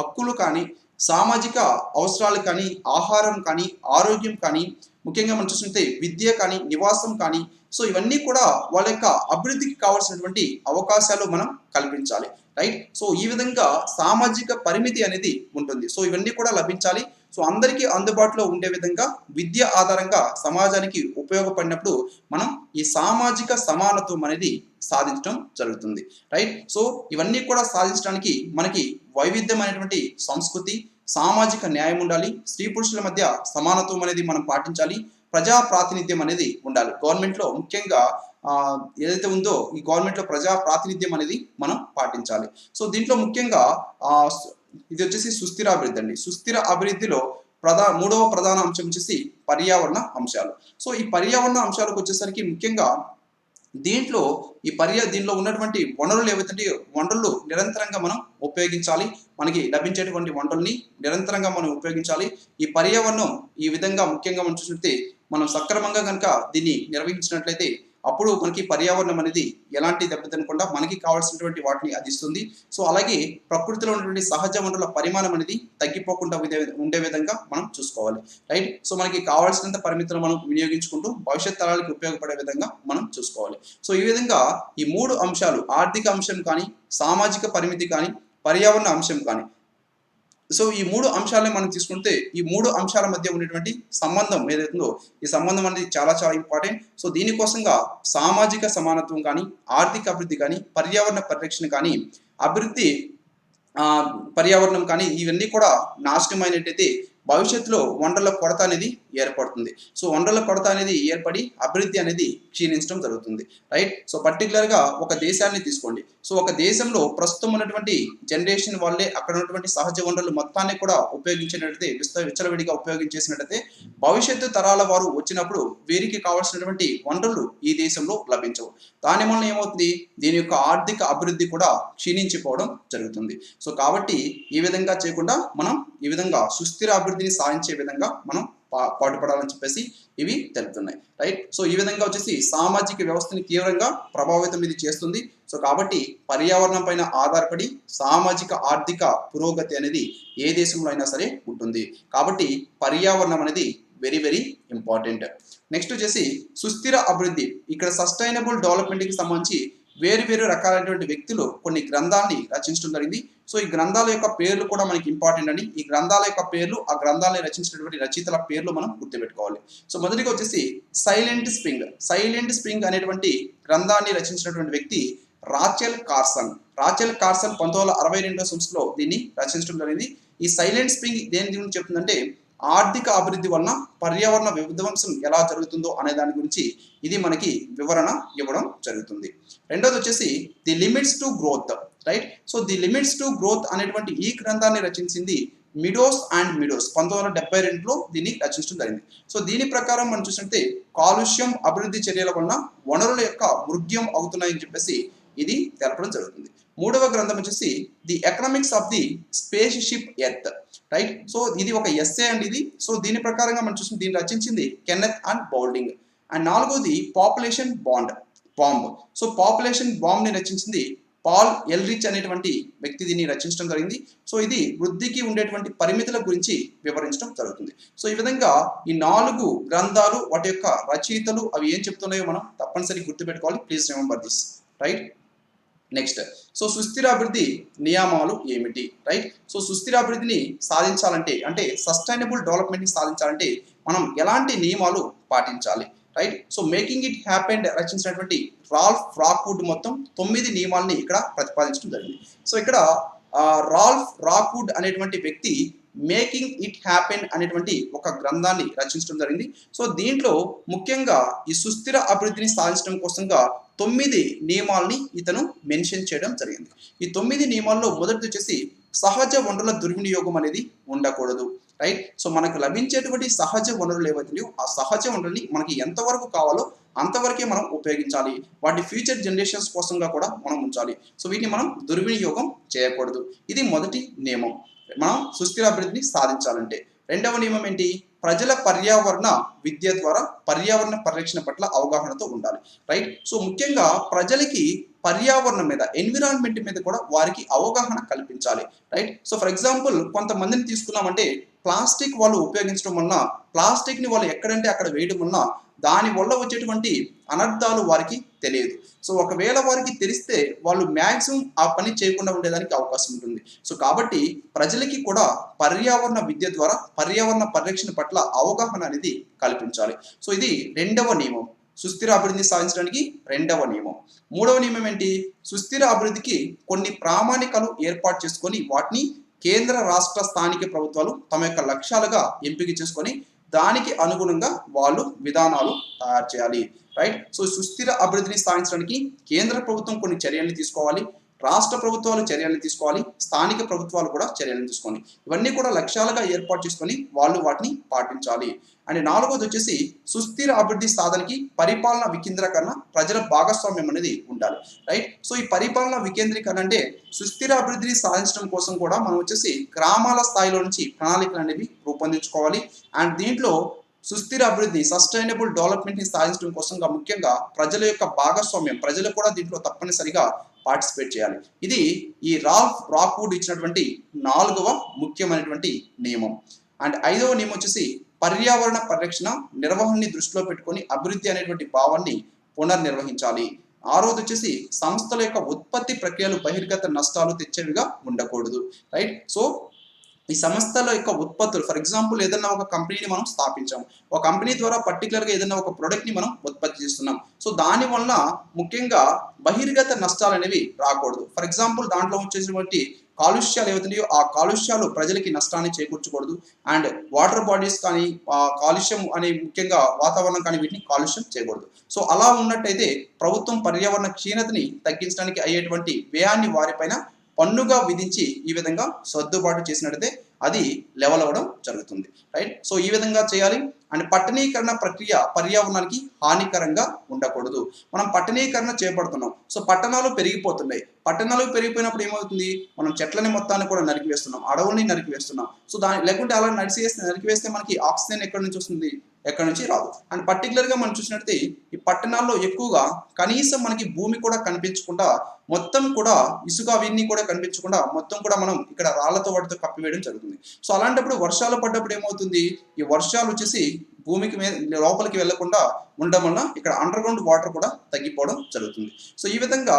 హక్కులు కానీ సామాజిక అవసరాలు కానీ ఆహారం కానీ ఆరోగ్యం కానీ ముఖ్యంగా మనం చూస్తుంటే విద్య కానీ నివాసం కానీ సో ఇవన్నీ కూడా వాళ్ళ యొక్క అభివృద్ధికి కావాల్సినటువంటి అవకాశాలు మనం కల్పించాలి. రైట్. సో ఈ విధంగా సామాజిక పరిమితి అనేది ఉంటుంది. సో ఇవన్నీ కూడా లభించాలి. సో అందరికీ అందుబాటులో ఉండే విధంగా విద్య ఆధారంగా సమాజానికి ఉపయోగపడినప్పుడు మనం ఈ సామాజిక సమానత్వం అనేది సాధించడం జరుగుతుంది. రైట్. సో ఇవన్నీ కూడా సాధించడానికి మనకి వైవిధ్యమైనటువంటి సంస్కృతి సామాజిక న్యాయం ఉండాలి. స్త్రీ పురుషుల మధ్య సమానత్వం అనేది మనం పాటించాలి. ప్రజా ప్రాతినిధ్యం అనేది ఉండాలి. గవర్నమెంట్లో ముఖ్యంగా ఏదైతే ఉందో ఈ గవర్నమెంట్లో ప్రజా ప్రాతినిధ్యం అనేది మనం పాటించాలి. సో దీంట్లో ముఖ్యంగా ఇది వచ్చేసి సుస్థిర అభివృద్ధి అండి. సుస్థిర అభివృద్ధిలో మూడవ ప్రధాన అంశం వచ్చేసి పర్యావరణ అంశాలు. సో ఈ పర్యావరణ అంశాలకు వచ్చేసరికి ముఖ్యంగా దీంట్లో దీనిలో ఉన్నటువంటి వనరులు ఏవైతే వనరులు నిరంతరంగా మనం ఉపయోగించాలి. మనకి లభించేటువంటి వనరుల్ని నిరంతరంగా మనం ఉపయోగించాలి. ఈ పర్యావరణం ఈ విధంగా ముఖ్యంగా మనం చూసినట్లయితే మనం సక్రమంగా కనుక దీన్ని నిర్వహించినట్లయితే అప్పుడు మనకి పర్యావరణం అనేది ఎలాంటి దెబ్బతినకుండా మనకి కావాల్సినటువంటి వాటిని అది ఇస్తుంది. సో అలాగే ప్రకృతిలో ఉన్నటువంటి సహజ వనరుల పరిమాణం అనేది తగ్గిపోకుండా ఉండే విధంగా మనం చూసుకోవాలి. రైట్. సో మనకి కావాల్సినంత పరిమితులు మనం వినియోగించుకుంటూ భవిష్యత్ తరాలకు ఉపయోగపడే విధంగా మనం చూసుకోవాలి. సో ఈ విధంగా ఈ 3 అంశాలు ఆర్థిక అంశం కానీ సామాజిక పరిమితి కానీ పర్యావరణ అంశం కానీ సో ఈ 3 అంశాలని మనం తీసుకుంటే ఈ 3 అంశాల మధ్య ఉన్నటువంటి సంబంధం ఏదైతుందో ఈ సంబంధం అనేది చాలా చాలా ఇంపార్టెంట్. సో దీనికోసంగా సామాజిక సమానత్వం కానీ ఆర్థిక అభివృద్ధి కానీ పర్యావరణ పరిరక్షణ కానీ పర్యావరణం కానీ ఇవన్నీ కూడా నాశనమైనట్టయితే భవిష్యత్తులో వనరుల కొరత అనేది ఏర్పడుతుంది. సో వనరుల కొరత అనేది ఏర్పడి అభివృద్ధి అనేది క్షీణించడం జరుగుతుంది, రైట్. సో పర్టికులర్గా ఒక దేశాన్ని తీసుకోండి. సో ఒక దేశంలో ప్రస్తుతం ఉన్నటువంటి జనరేషన్ వాళ్ళే అక్కడ ఉన్నటువంటి సహజ వనరులు మొత్తాన్ని కూడా ఉపయోగించినట్లయితే విచ్చలవిడిగా ఉపయోగించేసినట్లయితే భవిష్యత్తు తరాల వారు వచ్చినప్పుడు వీరికి కావాల్సినటువంటి వనరులు ఈ దేశంలో లభించవు. దాని వలన ఏమవుతుంది, దీని యొక్క ఆర్థిక అభివృద్ధి కూడా క్షీణించిపోవడం జరుగుతుంది. సో కాబట్టి ఈ విధంగా చేయకుండా మనం ఈ విధంగా సుస్థిర అభివృద్ధిని సాధించే విధంగా మనం పాటుపడాలని చెప్పేసి ఇవి తెలుపుతున్నాయి, రైట్. సో ఈ విధంగా వచ్చేసి సామాజిక వ్యవస్థని తీవ్రంగా ప్రభావితం ఇది చేస్తుంది. సో కాబట్టి పర్యావరణం పైన ఆధారపడి సామాజిక ఆర్థిక పురోగతి అనేది ఏ దేశంలో అయినా సరే ఉంటుంది. కాబట్టి పర్యావరణం అనేది వెరీ వెరీ ఇంపార్టెంట్. నెక్స్ట్ వచ్చేసి సుస్థిర అభివృద్ధి. ఇక్కడ సస్టైనబుల్ డెవలప్మెంట్కి సంబంధించి వేరు వేరు రకాలైనటువంటి వ్యక్తులు కొన్ని గ్రంథాలని రచించడం జరిగింది. సో ఈ గ్రంథాల యొక్క పేర్లు కూడా మనకి ఇంపార్టెంట్ అండి. ఈ గ్రంథాల యొక్క పేర్లు, ఆ గ్రంథాలని రచించినటువంటి రచయితల పేర్లు మనం గుర్తుపెట్టుకోవాలి. సో మొదటిగా వచ్చేసి సైలెంట్ స్ప్రింగ్ అనేటువంటి గ్రంథాన్ని రచించినటువంటి వ్యక్తి రాచెల్ కార్సన్ 1962 సంవత్సరంలో దీన్ని రచించడం జరిగింది. ఈ సైలెంట్ స్ప్రింగ్ దేని గురించి చెప్తుందంటే ఆర్థిక అభివృద్ధి వలన పర్యావరణ విధ్వంసం ఎలా జరుగుతుందో అనే దాని గురించి ఇది మనకి వివరణ ఇవ్వడం జరుగుతుంది. రెండోది వచ్చేసి the limits to growth, right. So the limits to growth అనేటువంటి ఈ గ్రంథాన్ని రచించింది మిడోస్ 1972లో దీన్ని రచించడం జరిగింది. సో దీని ప్రకారం మనం చూసినట్టే కాలుష్యం అభివృద్ధి చర్యల వలన వనరుల యొక్క మృగ్యం అవుతున్నాయని చెప్పేసి ఇది తెలపడం జరుగుతుంది. మూడవ గ్రంథం వచ్చేసి the economics of the space ship earth, right. So ఇది ఒక ఎస్సే అండి ఇది. సో దీని ప్రకారంగా మనం చూసిన దీన్ని రచించింది కెన్నెత్ అండ్ బౌల్డింగ్. అండ్ నాలుగోది population bomb. So population bomb ని రచించింది పాల్ ఎల్రిచ్ అనేటువంటి వ్యక్తి దీన్ని రచించడం జరిగింది. సో ఇది వృద్ధికి ఉండేటువంటి పరిమితుల గురించి వివరించడం జరుగుతుంది. సో ఈ విధంగా ఈ 4 గ్రంథాలు వాటి యొక్క రచయితలు అవి ఏం చెప్తున్నాయో మనం తప్పనిసరి గుర్తుపెట్టుకోవాలి. Please remember this, right. Next, so సుస్థిర అభివృద్ధి నియమాలు ఏమిటి, రైట్. సో సుస్థిర అభివృద్ధిని సాధించాలంటే అంటే సస్టైనబుల్ డెవలప్మెంట్ని సాధించాలంటే మనం ఎలాంటి నియమాలు పాటించాలి, right. So making it happen రచించినటువంటి రాల్ఫ్ రాక్వుడ్ మొత్తం 9 నియమాలని ఇక్కడ ప్రతిపాదించడం జరిగింది. సో ఇక్కడ రాల్ఫ్ రాక్వుడ్ అనేటువంటి వ్యక్తి మేకింగ్ ఇట్ హ్యాపెన్ అనేటువంటి ఒక గ్రంథాన్ని రచించడం జరిగింది. సో దీంట్లో ముఖ్యంగా ఈ సుస్థిర అభివృద్ధిని సాధించడం కోసంగా 9 నియమాలని ఇతను మెన్షన్ చేయడం జరిగింది. ఈ 9 నియమాల్లో మొదటిది వచ్చేసి సహజ వనరుల దుర్వినియోగం అనేది ఉండకూడదు, రైట్. సో మనకు లభించేటువంటి సహజ వనరులు ఏవైతున్నాయో ఆ సహజ వనరుల్ని మనకి ఎంతవరకు కావాలో అంతవరకే మనం ఉపయోగించాలి. వాటి ఫ్యూచర్ జనరేషన్స్ కోసంగా కూడా మనం ఉంచాలి. సో వీటిని మనం దుర్వినియోగం చేయకూడదు. ఇది మొదటి నియమం మనం సుస్థిర అభివృద్ధిని సాధించాలంటే. రెండవ నియమం ఏంటి, ప్రజల పర్యావరణ విద్య ద్వారా పర్యావరణ పరిరక్షణ పట్ల అవగాహనతో ఉండాలి, రైట్. సో ముఖ్యంగా ప్రజలకి పర్యావరణం మీద ఎన్విరాన్మెంట్ మీద కూడా వారికి అవగాహన కల్పించాలి, రైట్. సో ఫర్ ఎగ్జాంపుల్ కొంతమందిని తీసుకున్నామంటే ప్లాస్టిక్ వాళ్ళు ఉపయోగించడం వలన ప్లాస్టిక్ని వాళ్ళు ఎక్కడంటే అక్కడ వేయడం వలన దాని వల్ల వచ్చేటువంటి అనర్థాలు వారికి తెలియదు. సో ఒకవేళ వారికి తెలిస్తే వాళ్ళు మ్యాక్సిమం ఆ పని చేయకుండా ఉండేదానికి అవకాశం ఉంటుంది. సో కాబట్టి ప్రజలకి కూడా పర్యావరణ విద్య ద్వారా పర్యావరణ పరిరక్షణ పట్ల అవగాహన అనేది కల్పించాలి. సో ఇది రెండవ నియమం, సుస్థిర అభివృద్ధిని సాధించడానికి రెండవ నియమం. మూడవ నియమం ఏంటి, సుస్థిర అభివృద్ధికి కొన్ని ప్రామాణికాలు ఏర్పాటు చేసుకొని వాటిని కేంద్ర రాష్ట్ర స్థానిక ప్రభుత్వాలు తమ యొక్క లక్ష్యాలుగా ఎంపిక చేసుకొని దానికి అనుగుణంగా వాళ్ళు విధానాలు తయారు చేయాలి, రైట్. సో సుస్థిర అభివృద్ధిని సాధించడానికి కేంద్ర ప్రభుత్వం కొన్ని చర్యలు తీసుకోవాలి, రాష్ట్ర ప్రభుత్వాలు చర్యలను తీసుకోవాలి, స్థానిక ప్రభుత్వాలు కూడా చర్యలను తీసుకోవాలి. ఇవన్నీ కూడా లక్ష్యాలుగా ఏర్పాటు చేసుకొని వాళ్ళు వాటిని పాటించాలి. అండ్ నాలుగోది వచ్చేసి సుస్థిర అభివృద్ధి సాధనకి పరిపాలన వికేంద్రీకరణ, ప్రజల భాగస్వామ్యం అనేది ఉండాలి, రైట్. సో ఈ పరిపాలన వికేంద్రీకరణ అంటే సుస్థిర అభివృద్ధిని సాధించడం కోసం కూడా మనం వచ్చేసి గ్రామాల స్థాయిలో నుంచి ప్రణాళికలు అనేవి రూపొందించుకోవాలి. అండ్ దీంట్లో సుస్థిర అభివృద్ధి సస్టైనబుల్ డెవలప్మెంట్ని సాధించడం కోసంగా ముఖ్యంగా ప్రజల యొక్క భాగస్వామ్యం, ప్రజలు కూడా దీంట్లో తప్పనిసరిగా పార్టిసిపేట్ చేయాలి. ఇది ఈ రాల్ఫ్ రాక్వుడ్ ఇచ్చినటువంటి 4వ ముఖ్యమైనటువంటి నియమం. అండ్ 5వ నియమం వచ్చేసి పర్యావరణ పరిరక్షణ నిర్వహణని దృష్టిలో పెట్టుకొని అభివృద్ధి అనేటువంటి భావాన్ని పునర్నిర్వహించాలి. 6వది వచ్చేసి సంస్థల యొక్క ఉత్పత్తి ప్రక్రియలు బహిర్గత నష్టాలు తెచ్చేవిగా ఉండకూడదు, రైట్. సో ఈ సంస్థల యొక్క ఉత్పత్తులు, ఫర్ ఎగ్జాంపుల్ ఏదైనా ఒక కంపెనీని మనం స్థాపించాం, ఒక కంపెనీ ద్వారా పర్టికులర్గా ఏదైనా ఒక ప్రోడక్ట్ని మనం ఉత్పత్తి చేస్తున్నాం. సో దాని వలన ముఖ్యంగా బహిర్గత నష్టాలు అనేవి రాకూడదు. ఫర్ ఎగ్జాంపుల్ దాంట్లో వచ్చేటువంటి కాలుష్యాలు ఏవైతున్నాయో ఆ కాలుష్యాలు ప్రజలకి నష్టాన్ని చేకూర్చకూడదు. అండ్ వాటర్ బాడీస్ కానీ కాలుష్యం అనే ముఖ్యంగా వాతావరణం కానీ వీటిని కాలుష్యం చేయకూడదు. సో అలా ఉన్నట్టయితే ప్రభుత్వం పర్యావరణ క్షీణతని తగ్గించడానికి అయ్యేటువంటి వ్యయాన్ని వారిపైన పన్నుగా విధించి ఈ విధంగా సర్దుబాటు చేసినట్టయితే అది లెవెల్ అవ్వడం జరుగుతుంది. రైట్. సో ఈ విధంగా చేయాలి. అండ్ పట్టణీకరణ ప్రక్రియ పర్యావరణానికి హానికరంగా ఉండకూడదు. మనం పట్టణీకరణ చేపడుతున్నాం. సో పట్టణాలు పెరిగిపోతున్నాయి. పట్టణాలు పెరిగిపోయినప్పుడు ఏమవుతుంది, మనం చెట్లని మొత్తాన్ని కూడా నరికివేస్తున్నాం, అడవుల్ని నరికివేస్తున్నాం. సో లేకుంటే అలా నరికివేస్తే మనకి ఆక్సిజన్ ఎక్కడి నుంచి వస్తుంది, ఎక్కడి నుంచి రాదు. అండ్ పర్టికులర్గా మనం చూసినట్లయితే ఈ పట్టణాల్లో ఎక్కువగా కనీసం మనకి భూమి కూడా కనిపించకుండా మొత్తం కూడా ఇసుక అవన్నీ కూడా కనిపించకుండా మొత్తం కూడా మనం ఇక్కడ రాళ్లతో వాటితో కప్పివేయడం జరుగుతుంది. సో అలాంటప్పుడు వర్షాలు పడ్డప్పుడు ఏమవుతుంది, ఈ వర్షాలు వచ్చేసి భూమికి లోపలికి వెళ్లకుండా ఉండడం వల్ల ఇక్కడ అండర్ గ్రౌండ్ వాటర్ కూడా తగ్గిపోవడం జరుగుతుంది. సో ఈ విధంగా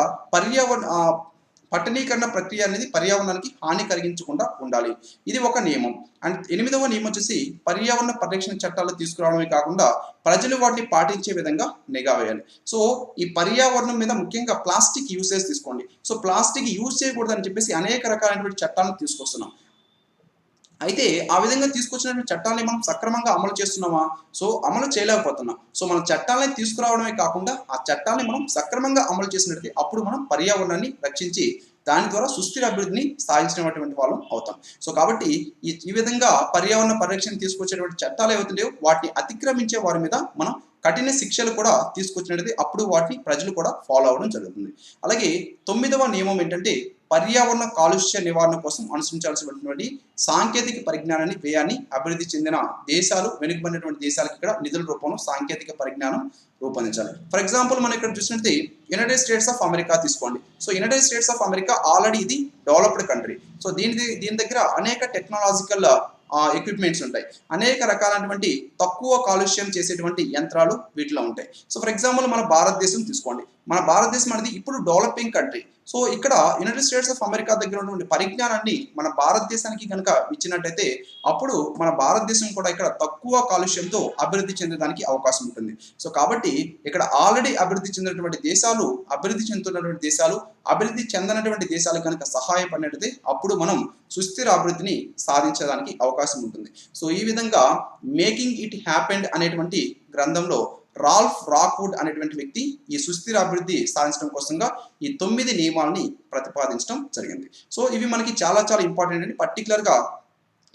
పట్టణీకరణ ప్రక్రియ అనేది పర్యావరణానికి హాని కలిగించకుండా ఉండాలి. ఇది ఒక నియమం. అండ్ 8వ నియమం వచ్చేసి పర్యావరణ పరిరక్షణ చట్టాలు తీసుకురావడమే కాకుండా ప్రజలు వాటిని పాటించే విధంగా నిఘా వేయాలి. సో ఈ పర్యావరణం మీద ముఖ్యంగా ప్లాస్టిక్ యూసేజ్ తీసుకోండి. సో ప్లాస్టిక్ యూజ్ చేయకూడదని చెప్పేసి అనేక రకాలైనటువంటి చట్టాలను తీసుకొస్తున్నాం. అయితే ఆ విధంగా తీసుకొచ్చినటువంటి చట్టాలని మనం సక్రమంగా అమలు చేస్తున్నామా? సో అమలు చేయలేకపోతున్నాం. సో మనం చట్టాలని తీసుకురావడమే కాకుండా ఆ చట్టాలని మనం సక్రమంగా అమలు చేసినట్లయితే అప్పుడు మనం పర్యావరణాన్ని రక్షించి దాని ద్వారా సుస్థిర అభివృద్ధిని సాధించినటువంటి వాళ్ళం అవుతాం. సో కాబట్టి ఈ విధంగా పర్యావరణ పరిరక్షణ తీసుకొచ్చేటువంటి చట్టాలు ఏవైతున్నాయో వాటిని అతిక్రమించే వారి మీద మనం కఠిన శిక్షలు కూడా తీసుకొచ్చినట్లయితే అప్పుడు వాటిని ప్రజలు కూడా ఫాలో అవ్వడం జరుగుతుంది. అలాగే 9వ నియమం ఏంటంటే పర్యావరణ కాలుష్య నివారణ కోసం అనుసరించాల్సినటువంటి సాంకేతిక పరిజ్ఞానాన్ని వ్యయాన్ని అభివృద్ధి చెందిన దేశాలు వెనుకబడినటువంటి దేశాలకు ఇక్కడ నిధుల రూపంలో సాంకేతిక పరిజ్ఞానం రూపొందించాలి. ఫర్ ఎగ్జాంపుల్ మనం ఇక్కడ చూసినట్లయితే యునైటెడ్ స్టేట్స్ ఆఫ్ అమెరికా తీసుకోండి. So United states of America already ఇది డెవలప్డ్ కంట్రీ. సో దీని దగ్గర అనేక టెక్నాలజికల్ ఎక్విప్మెంట్స్ ఉంటాయి. అనేక రకాలైనటువంటి తక్కువ కాలుష్యం చేసేటువంటి యంత్రాలు వీటిలో ఉంటాయి. సో ఫర్ ఎగ్జాంపుల్ మన భారతదేశం తీసుకోండి. మన భారతదేశం అనేది ఇప్పుడు డెవలపింగ్ కంట్రీ. సో ఇక్కడ యునైటెడ్ స్టేట్స్ ఆఫ్ అమెరికా దగ్గర ఉన్నటువంటి పరిజ్ఞానాన్ని మన భారతదేశానికి కనుక ఇచ్చినట్టయితే అప్పుడు మన భారతదేశం కూడా ఇక్కడ తక్కువ కాలుష్యంతో అభివృద్ధి చెందడానికి అవకాశం ఉంటుంది. సో కాబట్టి ఇక్కడ ఆల్రెడీ అభివృద్ధి చెందినటువంటి దేశాలు, అభివృద్ధి చెందుతున్నటువంటి దేశాలు, అభివృద్ధి చెందనటువంటి దేశాలు కనుక సహాయపడినట్టయితే అప్పుడు మనం సుస్థిర అభివృద్ధిని సాధించడానికి అవకాశం ఉంటుంది. సో ఈ విధంగా మేకింగ్ ఇట్ హ్యాపెండ్ అనేటువంటి గ్రంథంలో రాల్ఫ్ రాక్వుడ్ అనేటువంటి వ్యక్తి ఈ సుస్థిర అభివృద్ధి సాధించడం కోసంగా ఈ 9 నియమాలని ప్రతిపాదించడం జరిగింది. సో ఇవి మనకి చాలా చాలా ఇంపార్టెంట్ అండి. పర్టికులర్గా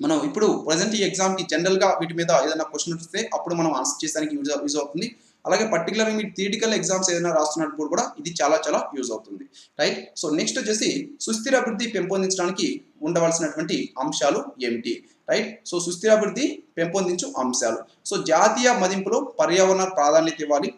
మనం ఇప్పుడు ప్రజెంట్ ఈ ఎగ్జామ్కి జనరల్గా వీటి మీద ఏదైనా క్వశ్చన్ వస్తే అప్పుడు మనం ఆన్సర్ చేయడానికి యూజ్ అవుతుంది. అలాగే పర్టికులర్గా మీరు థియరిటికల్ ఎగ్జామ్స్ ఏదైనా రాస్తున్నప్పుడు కూడా ఇది చాలా చాలా యూజ్ అవుతుంది. రైట్. సో నెక్స్ట్ వచ్చేసి సుస్థిర అభివృద్ధి పెంపొందించడానికి ఉండవలసినటువంటి అంశాలు ఏమిటి? రైట్. సో సుస్థిర అభివృద్ధి పెంపొందించు అంశాలు. సో జాతీయ మదింపులో పర్యావరణ ప్రాధాన్యత ఇవ్వాలి.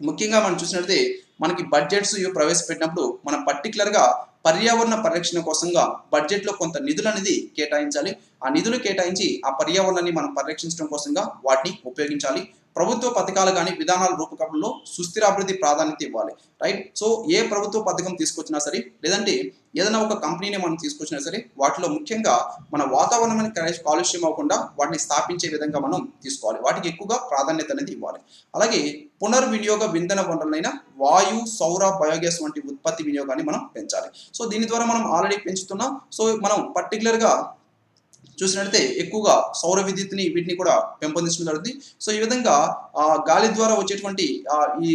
ముఖ్యంగా మనం చూసినట్లయితే మనకి బడ్జెట్స్ ప్రవేశపెట్టినప్పుడు మనం పర్టికులర్గా పర్యావరణ పరిరక్షణ కోసంగా బడ్జెట్లో కొంత నిధులు అనేది కేటాయించాలి. ఆ నిధులు కేటాయించి ఆ పర్యావరణాన్ని మనం పరిరక్షించడం కోసంగా వాటిని ఉపయోగించాలి. ప్రభుత్వ పథకాలు కానీ విధానాల రూపకల్పనలో సుస్థిర అభివృద్ధి ప్రాధాన్యత ఇవ్వాలి. రైట్. సో ఏ ప్రభుత్వ పథకం తీసుకొచ్చినా సరే, లేదంటే ఏదైనా ఒక కంపెనీని మనం తీసుకొచ్చినా సరే, వాటిలో ముఖ్యంగా మన వాతావరణాన్ని కాలుష్యం అవ్వకుండా వాటిని స్థాపించే విధంగా మనం తీసుకోవాలి. వాటికి ఎక్కువగా ప్రాధాన్యత అనేది ఇవ్వాలి. అలాగే పునర్వినియోగ ఇంధన వనరులైన వాయు, సౌర, బయోగ్యాస్ వంటి ఉత్పత్తి వినియోగాన్ని మనం పెంచాలి. సో దీని ద్వారా మనం ఆల్రెడీ పెంచుతున్నాం. సో మనం పర్టికులర్గా చూసినట్లయితే ఎక్కువగా సౌర విద్యుత్ని వీటిని కూడా పెంపొందించడం జరుగుతుంది. సో ఈ విధంగా గాలి ద్వారా వచ్చేటువంటి ఈ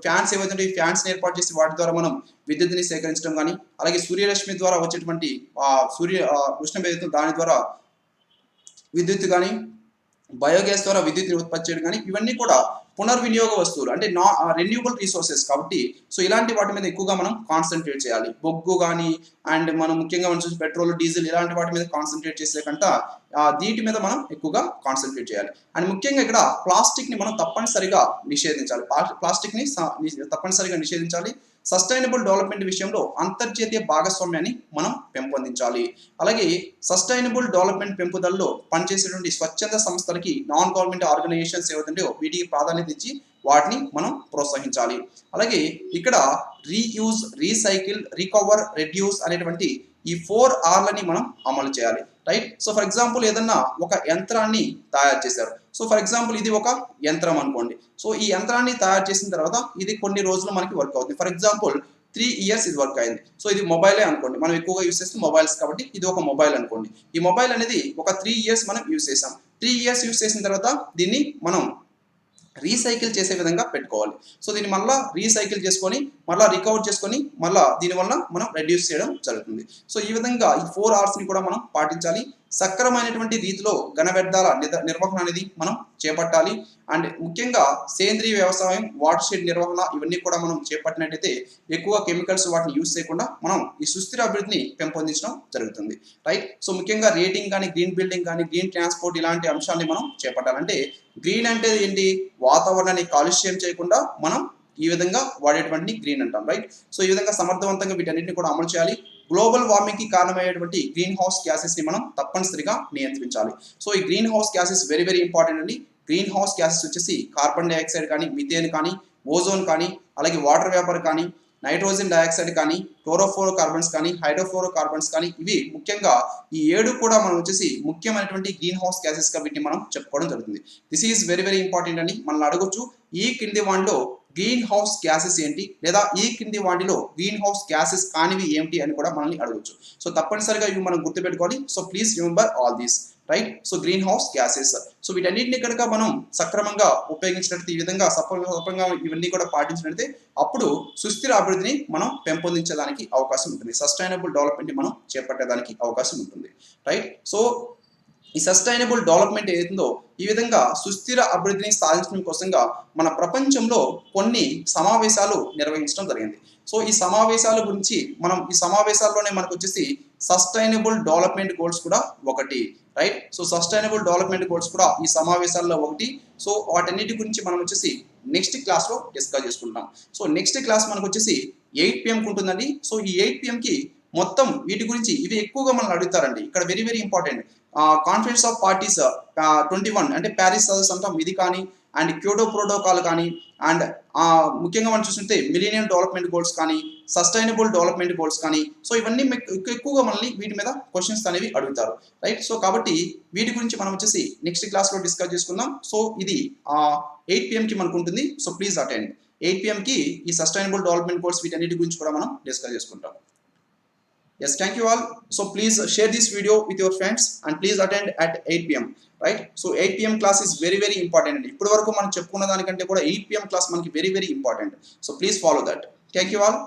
ఫ్యాన్స్ ఏవైతే ఈ ఫ్యాన్స్ ఏర్పాటు చేసి వాటి ద్వారా మనం విద్యుత్ని సేకరించడం కానీ, అలాగే సూర్యరశ్మి ద్వారా వచ్చేటువంటి ఉష్ణం ఏదైతే దాని ద్వారా విద్యుత్ కానీ, బయోగ్యాస్ ద్వారా విద్యుత్ని ఉత్పత్తి చేయడం కానీ, ఇవన్నీ కూడా పునర్వినియోగ వస్తువులు అంటే రెన్యూబుల్ రిసోర్సెస్ కాబట్టి సో ఇలాంటి వాటి మీద ఎక్కువగా మనం కాన్సన్ట్రేట్ చేయాలి. బొగ్గు కానీ అండ్ మనం ముఖ్యంగా మనం చూసి పెట్రోల్, డీజిల్ ఇలాంటి వాటి మీద కాన్సన్ట్రేట్ చేసేకంట వీటి మీద మనం ఎక్కువగా కాన్సన్ట్రేట్ చేయాలి. అండ్ ముఖ్యంగా ఇక్కడ ప్లాస్టిక్ని మనం తప్పనిసరిగా నిషేధించాలి. ప్లాస్టిక్ని తప్పనిసరిగా నిషేధించాలి. సస్టైనబుల్ డెవలప్మెంట్ విషయంలో అంతర్జాతీయ భాగస్వామ్యాన్ని మనం పెంపొందించాలి. అలాగే సస్టైనబుల్ డెవలప్మెంట్ పెంపుదలలో పనిచేసేటువంటి స్వచ్ఛంద సంస్థలకి, నాన్ గవర్నమెంట్ ఆర్గనైజేషన్స్ ఏవైతే వీటికి ప్రాధాన్యత ఇచ్చి వాటిని మనం ప్రోత్సహించాలి. అలాగే ఇక్కడ రీయూజ్, రీసైకిల్, రికవర్, రెడ్యూస్ అనేటువంటి ఈ 4 R'లని మనం అమలు చేయాలి. రైట్. సో ఫర్ ఎగ్జాంపుల్ ఏదన్నా ఒక యంత్రాన్ని తయారు చేశారు. సో ఫర్ ఎగ్జాంపుల్ ఇది ఒక యంత్రం అనుకోండి. సో ఈ యంత్రాన్ని తయారు చేసిన తర్వాత ఇది కొన్ని రోజులు మనకి వర్క్ అవుతుంది. ఫర్ ఎగ్జాంపుల్ 3 ఇయర్స్ ఇది వర్క్ అయింది. సో ఇది మొబైలే అనుకోండి, మనం ఎక్కువగా యూస్ చేస్తే మొబైల్స్ కాబట్టి ఇది ఒక మొబైల్ అనుకోండి. ఈ మొబైల్ అనేది ఒక 3 ఇయర్స్ మనం యూస్ చేసాం. 3 ఇయర్స్ యూస్ చేసిన తర్వాత దీన్ని మనం రీసైకిల్ చేసే విధంగా పెట్టుకోవాలి. సో దీన్ని మళ్ళీ రీసైకిల్ చేసుకొని మళ్ళీ రికవర్ చేసుకొని మళ్ళీ దీనివల్ల మనం రెడ్యూస్ చేయడం జరుగుతుంది. సో ఈ విధంగా ఈ 4 Rsని కూడా మనం పాటించాలి. సక్రమైనటువంటి రీతిలో ఘన వ్యర్థాల నిర్వహణ అనేది మనం చేపట్టాలి. అండ్ ముఖ్యంగా సేంద్రీయ వ్యవసాయం, వాటర్ షెడ్ నిర్వహణ ఇవన్నీ కూడా మనం చేపట్టినట్టయితే ఎక్కువ కెమికల్స్ వాటిని యూస్ చేయకుండా మనం ఈ సుస్థిర అభివృద్ధిని పెంపొందించడం జరుగుతుంది. రైట్. సో ముఖ్యంగా రేటింగ్ కానీ, గ్రీన్ బిల్డింగ్ కానీ, గ్రీన్ ట్రాన్స్పోర్ట్ ఇలాంటి అంశాన్ని మనం చేపట్టాలంటే గ్రీన్ అంటే ఏంటి? వాతావరణాన్ని కాలుష్యం చేయకుండా మనం ఈ విధంగా వాడేటువంటి గ్రీన్ అంటాం. రైట్. సో ఈ విధంగా సమర్థవంతంగా వీటన్నిటిని కూడా అమలు చేయాలి. గ్లోబల్ వార్మింగ్ కి కారణమయ్యేటువంటి గ్రీన్ హౌస్ గ్యాసెస్ ని మనం తప్పనిసరిగా నియంత్రించాలి. సో ఈ green house gases very very important అండి. గ్రీన్ హౌస్ గ్యాసెస్ వచ్చేసి కార్బన్ డైఆక్సైడ్ కానీ, మిథేన్ కానీ, ఓజోన్ కానీ, అలాగే వాటర్ వేపర్ కానీ, నైట్రోజన్ డైఆక్సైడ్ కానీ, క్లోరోఫ్లోరో కార్బన్స్ కానీ, హైడ్రోఫ్లోరో కార్బన్స్ కానీ, ఇవి ముఖ్యంగా ఈ 7 కూడా మనం వచ్చేసి ముఖ్యమైనటువంటి గ్రీన్ హౌస్ గ్యాసెస్ గా వీటిని మనం చెప్పుకోవడం జరుగుతుంది. This is very very important అని మనల్ని అడగొచ్చు. ఈ కింది వాటిలో గ్రీన్ హౌస్ గ్యాసెస్ ఏంటి, లేదా ఈ కింది వాటిలో గ్రీన్ హౌస్ గ్యాసెస్ కానివి ఏమిటి అని కూడా మనల్ని అడగొచ్చు. సో తప్పనిసరిగా ఇవి మనం గుర్తుపెట్టుకోవాలి. So please remember all these. Right. So green house gases, so వీటన్నిటిని కనుక మనం సక్రమంగా ఉపయోగించినట్లయితే, ఈ విధంగా సఫలంగా ఇవన్నీ కూడా పాటించినట్లయితే అప్పుడు సుస్థిర అభివృద్ధిని మనం పెంపొందించడానికి అవకాశం ఉంటుంది. సస్టైనబుల్ డెవలప్మెంట్ మనం చేపట్టడానికి అవకాశం ఉంటుంది. రైట్. సో ఈ సస్టైనబుల్ డెవలప్మెంట్ ఏదైతుందో ఈ విధంగా సుస్థిర అభివృద్ధిని సాధించడం కోసంగా మన ప్రపంచంలో కొన్ని సమావేశాలు నిర్వహించడం జరిగింది. సో ఈ సమావేశాల గురించి మనం ఈ సమావేశాల్లోనే మనకు వచ్చేసి సస్టైనబుల్ డెవలప్మెంట్ గోల్స్ కూడా ఒకటి. Right. So sustainable development goals కూడా ఈ సమావేశాల్లో ఒకటి. సో వాటన్నిటి గురించి మనం వచ్చేసి నెక్స్ట్ క్లాస్లో డిస్కస్ చేసుకుంటాం. సో నెక్స్ట్ క్లాస్ మనకు వచ్చేసి 8 PM ఉంటుందండి. సో ఈ 8 PM మొత్తం వీటి గురించి ఇవి ఎక్కువగా మనల్ని అడుగుతారండి. ఇక్కడ very very important. Conference of parties 21 అంటే ప్యారిస్ సదస్సు అంటాం, ఇది కానీ, అండ్ క్యోటో ప్రోటోకాల్ కానీ, అండ్ ముఖ్యంగా మనం చూస్తుంటే మిలీనియం డెవలప్మెంట్ గోల్స్ కానీ, సస్టైనబుల్ డెవలప్మెంట్ గోల్స్ కానీ, సో ఇవన్నీ ఎక్కువగా మనల్ని వీటి మీద క్వశ్చన్స్ అనేవి అడుగుతారు. రైట్. సో కాబట్టి వీటి గురించి మనం వచ్చేసి నెక్స్ట్ క్లాస్లో డిస్కస్ చేసుకుందాం. సో ఇది 8 PM మనకు ఉంటుంది. So please attend. 8 PM ఈ సస్టైనబుల్ డెవలప్మెంట్ గోల్స్ వీటన్నిటి గురించి కూడా మనం డిస్కస్ చేసుకుంటాం. Yes, thank you all. So please share this video with your friends and please attend at 8 PM. Right. So 8 PM class is very very important. ఇప్పటి వరకు మనం చెప్పుకున్న దానికంటే కూడా 8 PM class మనకి very very important. So please follow that. Thank you all.